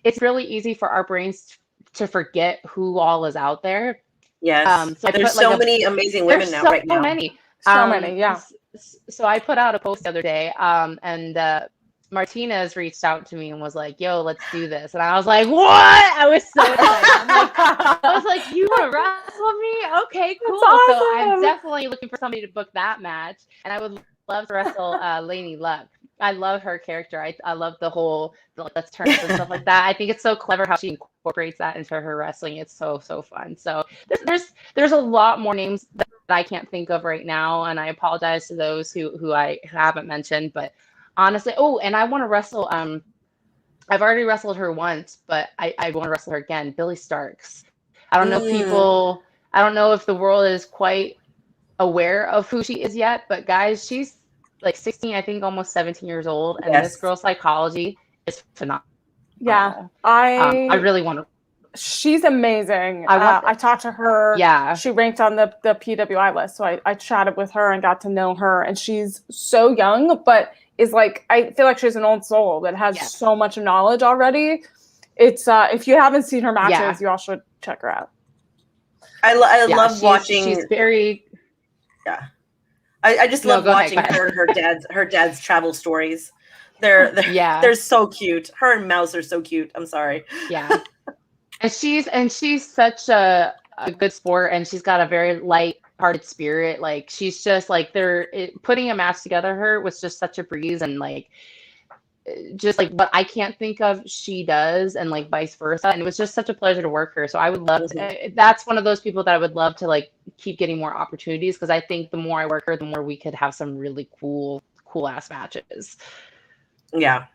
it's really easy for our brains to forget who all is out there. Yes. So there's so many amazing women now right now. So many, yeah. So I put out a post the other day, and Martinez reached out to me and was like, yo, let's do this. And I was like, what? I was so excited. I was like, you want to wrestle me? Okay, cool. Awesome. So I'm definitely looking for somebody to book that match. And I would love to wrestle Lainey Luck. I love her character. I love the whole let's turn up and stuff like that. I think it's so clever how she incorporates that into her wrestling. It's so fun. So there's a lot more names that I can't think of right now, and I apologize to those who I haven't mentioned. But honestly, and I want to wrestle. I've already wrestled her once, but I want to wrestle her again. Billy Starks. I don't know if people. I don't know if the world is quite aware of who she is yet, but guys, she's like 16, I think almost 17 years old, and this girl's psychology is phenomenal. Yeah, I really want to. She's amazing. I talked to her. Yeah, she ranked on the PWI list, so I chatted with her and got to know her. And she's so young, but is like, I feel like she's an old soul that has so much knowledge already. It's if you haven't seen her matches, you all should check her out. I love watching. She's very. Yeah. I just love watching her and her dad's travel stories. They're so cute. Her and Mouse are so cute. I'm sorry. Yeah. and she's such a good sport, and she's got a very light-hearted spirit. Like she's just like putting a match together her was just such a breeze, and like just like what I can't think of she does, and like vice versa. And it was just such a pleasure to work her. So I would love to, that's one of those people that I would love to like keep getting more opportunities, because I think the more I work her, the more we could have some really cool ass matches. Yeah.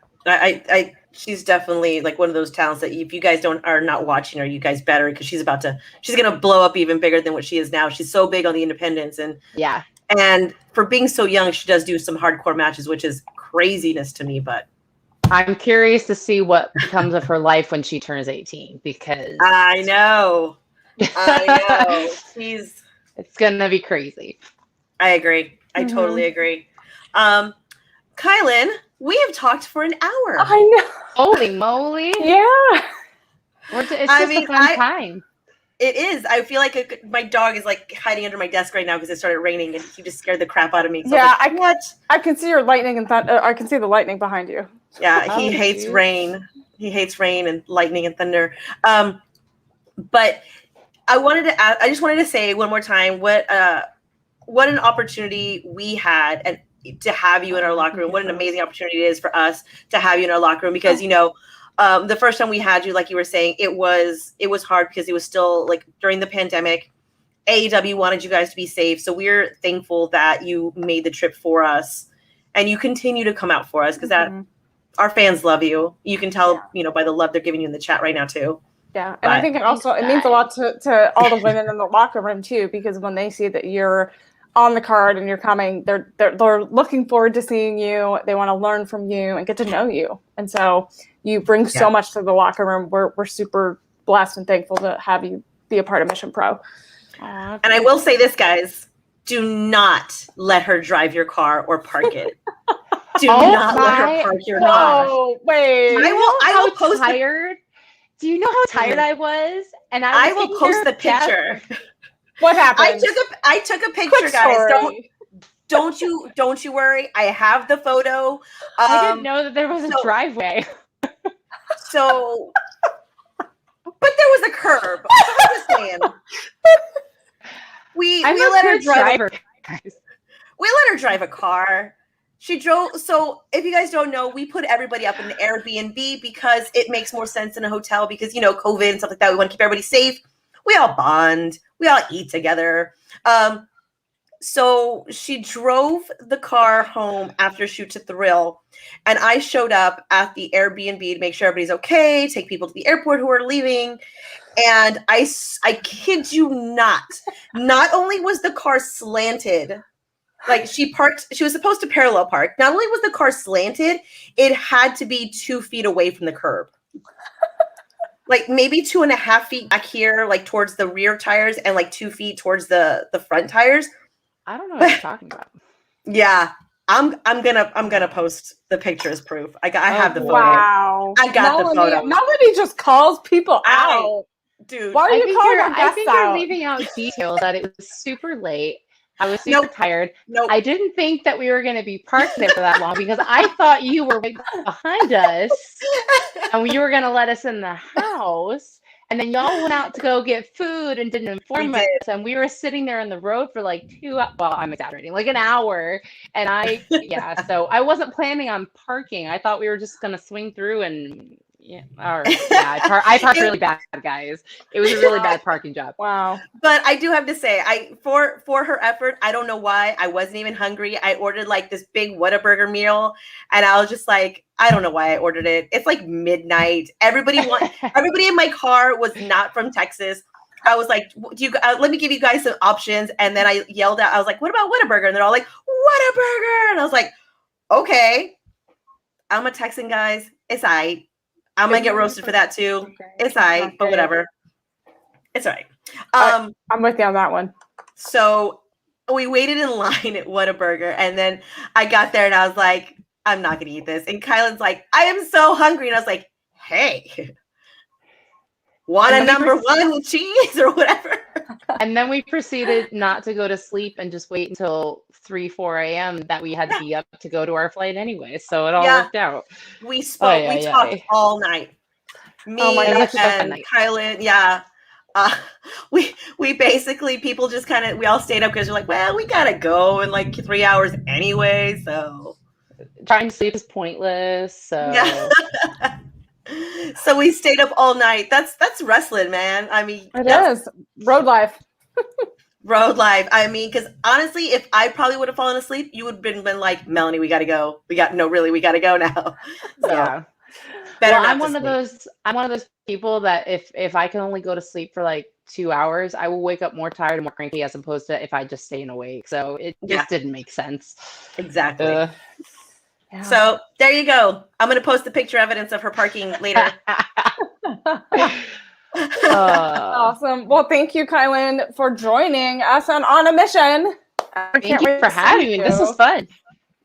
She's definitely like one of those talents that if you guys are not watching her, you guys better, because she's gonna blow up even bigger than what she is now. She's so big on the independents, and for being so young, she does do some hardcore matches, which is craziness to me. But I'm curious to see what becomes of her life when she turns 18, because I know. It's gonna be crazy. I agree. I totally agree. Kilynn, we have talked for an hour. I know. Holy moly! Yeah. It's just a fun time. It is. I feel like my dog is like hiding under my desk right now because it started raining, and he just scared the crap out of me. So yeah, I can see your lightning and I can see the lightning behind you. Yeah, he hates rain. He hates rain and lightning and thunder. But I just wanted to say one more time what an opportunity we had and to have you in our locker room. What an amazing opportunity it is for us to have you in our locker room, because the first time we had you, like you were saying, it was hard because it was still like during the pandemic. AEW wanted you guys to be safe, so we're thankful that you made the trip for us, and you continue to come out for us, because that our fans love you. You can tell, by the love they're giving you in the chat right now too. Yeah, and I think it means a lot to all the women in the locker room too, because when they see that you're on the card and you're coming, they're looking forward to seeing you. They want to learn from you and get to know you, and so you bring so much to the locker room. We're super blessed and thankful to have you be a part of Mission Pro. And I will say this, guys: do not let her drive your car or park it. Do not let her park your car. Oh wait! I will post. Do you know how tired I was? And I will post the picture. What happened? I took a picture, guys. Don't you worry. I have the photo. I didn't know that there was a driveway. So, but there was a curb. I'm just saying. We let her drive. Guys. We drive a car. She drove. So if you guys don't know, we put everybody up in an Airbnb because it makes more sense in a hotel because, you know, COVID and stuff like that. We want to keep everybody safe. We all bond. We all eat together. So she drove the car home after Shoot to Thrill. And I showed up at the Airbnb to make sure everybody's okay, take people to the airport who are leaving. And I kid you not only was the car slanted, like she was supposed to parallel park. Not only was the car slanted, it had to be 2 feet away from the curb. Like maybe 2.5 feet back here, like towards the rear tires, and like 2 feet towards the front tires. I don't know what you're talking about. Yeah, I'm gonna post the picture as proof. I have the photo. Wow. I got the photo. Nobody just calls people out. Dude, Why are you calling our I guests think out? you're leaving out details that it was super late. I was super tired. Nope. I didn't think that we were going to be parked there for that long because I thought you were right behind us and you were going to let us in the house. And then y'all went out to go get food and didn't inform us. And we were sitting there on the road for like 2 hours. Well, I'm exaggerating, like an hour. And so I wasn't planning on parking. I thought we were just going to swing through and I parked really bad, guys. It was a really bad parking job. Wow. But I do have to say, for her effort, I don't know why I wasn't even hungry. I ordered like this big Whataburger meal, and I was just like, I don't know why I ordered it. It's like midnight. Everybody in my car was not from Texas. I was like, let me give you guys some options. And then I yelled out, I was like, what about Whataburger? And they're all like, Whataburger. And I was like, okay, I'm a Texan, guys. It's all right. I'm going to get roasted for that too. It's all right, but whatever. It's all right. I'm with you on that one. So we waited in line at Whataburger, and then I got there and I was like, I'm not going to eat this. And Kylan's like, I am so hungry. And I was like, hey, want a number one with cheese or whatever? And then we proceeded not to go to sleep and just wait until 3-4 a.m. that we had to be up to go to our flight anyway. So it all worked out. We spoke. We talked all night. Me and Kilynn. Yeah. We basically, people just kind of, we all stayed up because we're like, well, we got to go in like 3 hours anyway. So trying to sleep is pointless. So yeah. So we stayed up all night. That's wrestling, man. I mean, it is road life. Road life. I mean, because honestly, if I probably would have fallen asleep, you would have been like, Melanie, we got to go. We got to go now. So, yeah. Well, I'm one of those people that if I can only go to sleep for like 2 hours, I will wake up more tired and more cranky as opposed to if I just staying awake. So it just didn't make sense. Exactly. Yeah. So there you go. I'm going to post the picture evidence of her parking later. Awesome. Well, thank you, Kilynn, for joining us on a mission. Thank you for having me. This was fun.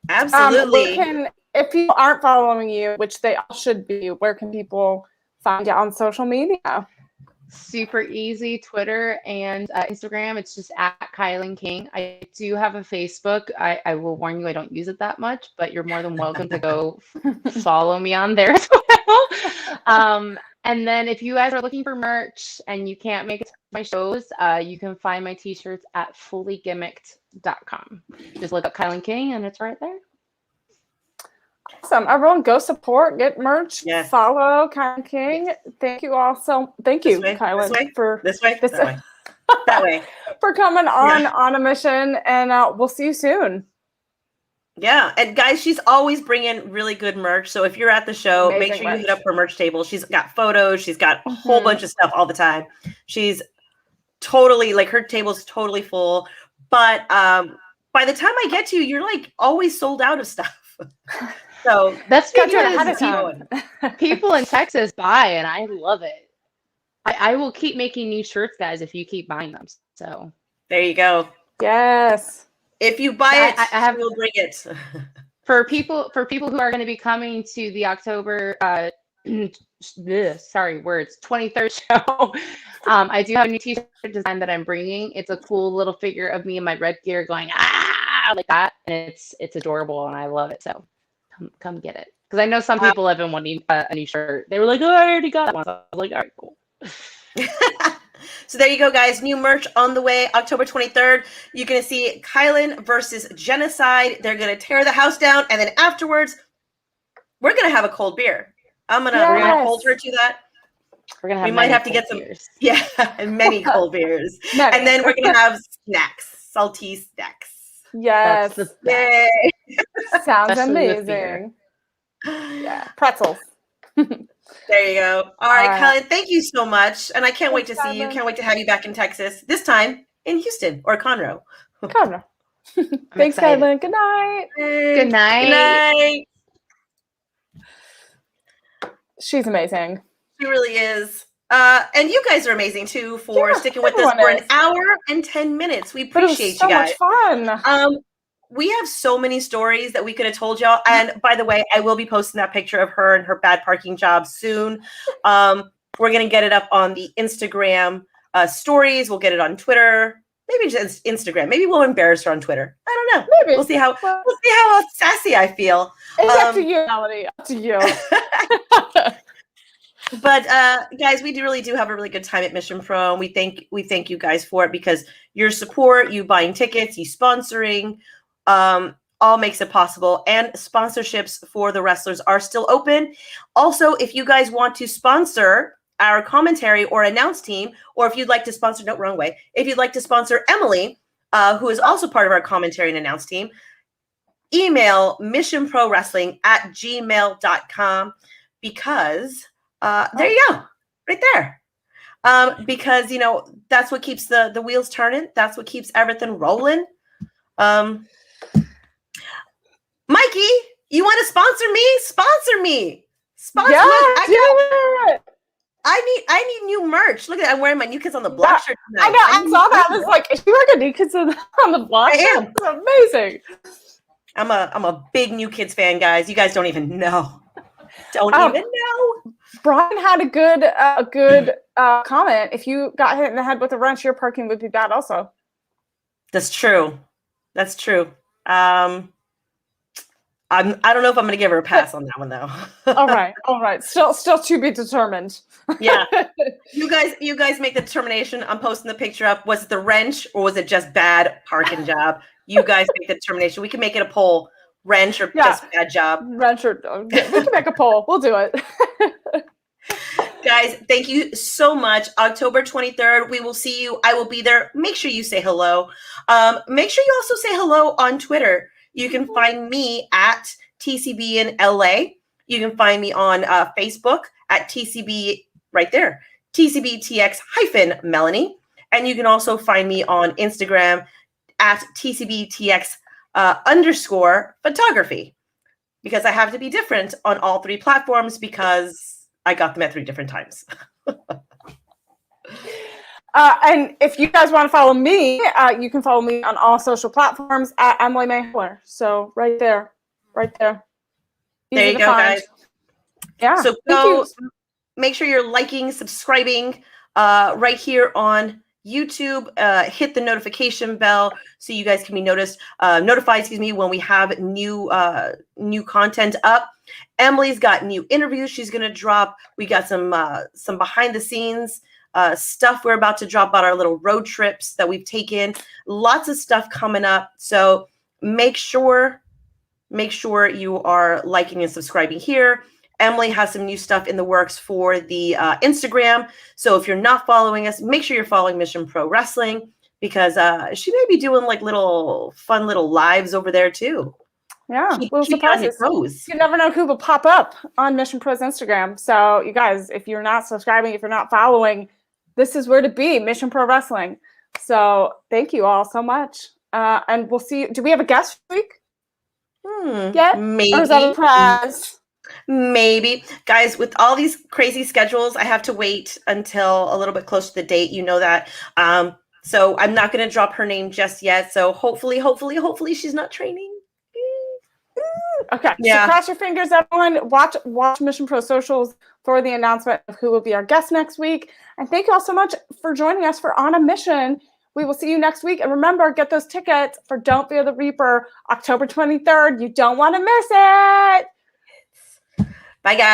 Absolutely. If people aren't following you, which they all should be, where can people find you on social media? Super easy. Twitter and Instagram. It's just at Kilynn King. I do have a Facebook. I will warn you, I don't use it that much, but you're more than welcome to go follow me on there as well. And then if you guys are looking for merch and you can't make it to my shows, you can find my t-shirts at fullygimmicked.com. Just look up Kilynn King and it's right there. Awesome. Everyone go support, get merch, follow Kilynn King. Yes. Thank you all thank you, Kilynn, for that way. For coming on a mission, and we'll see you soon. Yeah, and guys, she's always bringing really good merch. So if you're at the show, make sure you hit up her merch table. She's got photos. She's got a whole bunch of stuff all the time. She's totally, like, her table's totally full. But by the time I get to you, you're like always sold out of stuff. So that's because people in Texas buy, and I love it. I will keep making new shirts, guys, if you keep buying them. So there you go. Yes. If you buy it, we'll bring it. For people who are going to be coming to the October 23rd show, I do have a new t-shirt design that I'm bringing. It's a cool little figure of me in my red gear going like that, and it's adorable, and I love it. So come get it, because I know some people have been wanting a new shirt. They were like, oh, I already got one. So I was like, all right, cool. So there you go, guys. New merch on the way, October 23rd. You're going to see Kilynn versus Genocide. They're going to tear the house down. And then afterwards, we're going to have a cold beer. We're gonna hold her to that. We're going to have we might have to get some beers. Yeah, and many cold beers. And then we're going to have snacks, salty snacks. Yes. Yay. Sounds Especially with amazing. Yeah, pretzels. There you go. All right, Kilynn, thank you so much. And I can't wait to see you. Can't wait to have you back in Texas, this time in Houston or Conroe. Conroe. Thanks, Kilynn. Good night. Good night. Good night. She's amazing. She really is. And you guys are amazing too for sticking with us for an hour and 10 minutes. We appreciate you guys. So much fun. We have so many stories that we could have told y'all. And by the way, I will be posting that picture of her and her bad parking job soon. We're going to get it up on the Instagram stories. We'll get it on Twitter. Maybe just Instagram. Maybe we'll embarrass her on Twitter. I don't know. Maybe. We'll see how sassy I feel. It's up to you, Melanie. Up to you. But guys, we really do have a really good time at Mission Pro, and we thank you guys for it, because your support, you buying tickets, you sponsoring, all makes it possible. And sponsorships for the wrestlers are still open. Also, if you guys want to sponsor our commentary or announce team, or if you'd like to sponsor, no, wrong way. If you'd like to sponsor Emily, who is also part of our commentary and announce team, email missionprowrestling@gmail.com, because there you go, right there. Because, that's what keeps the wheels turning. That's what keeps everything rolling. Mikey, you want to sponsor me? Sponsor me. Sponsor me. I need new merch. Look at that. I'm wearing my New Kids on the Block shirt tonight. I know. I saw that. I was like, is she wearing a New Kids on the Block shirt? I am. That's amazing. I'm a big New Kids fan, guys. You guys don't even know. Don't even know. Brian had a good comment. If you got hit in the head with a wrench, your parking would be bad also. That's true. I don't know if I'm going to give her a pass on that one, though. All right. Still to be determined. Yeah. You guys make the determination. I'm posting the picture up. Was it the wrench or was it just bad parking job? You guys make the determination. We can make it a poll. Wrench or just bad job. Wrench or we can make a poll. We'll do it. Guys, thank you so much. October 23rd, we will see you. I will be there. Make sure you say hello. Make sure you also say hello on Twitter. You can find me at TCB in LA. You can find me on Facebook at TCB right there, TCBTX-Melanie. And you can also find me on Instagram at TCBTX_photography, because I have to be different on all three platforms because I got them at 3 different times. And if you guys want to follow me, you can follow me on all social platforms at Emily Mae. So right there. Easy there you go, find. guys. Yeah. So go make sure you're liking, subscribing right here on YouTube. Hit the notification bell so you guys can be notified, when we have new content up. Emily's got new interviews she's going to drop. We got some behind the scenes stuff we're about to drop about our little road trips that we've taken. Lots of stuff coming up. So make sure you are liking and subscribing here. Emily has some new stuff in the works for the Instagram. So if you're not following us, make sure you're following Mission Pro Wrestling, because she may be doing like fun little lives over there too. Yeah, little surprises. You never know who will pop up on Mission Pro's Instagram. So you guys, if you're not subscribing, if you're not following, this is where to be, Mission Pro Wrestling. So thank you all so much. And we'll see. Do we have a guest this week? Maybe. Or is that a surprise? Maybe. Guys, with all these crazy schedules, I have to wait until a little bit close to the date. You know that. So I'm not going to drop her name just yet. So hopefully she's not training. Okay. Yeah. So cross your fingers, everyone. Watch Mission Pro socials for the announcement of who will be our guest next week. And thank you all so much for joining us for On a Mission. We will see you next week. And remember, get those tickets for Don't Fear the Reaper, October 23rd. You don't want to miss it. Bye, guys.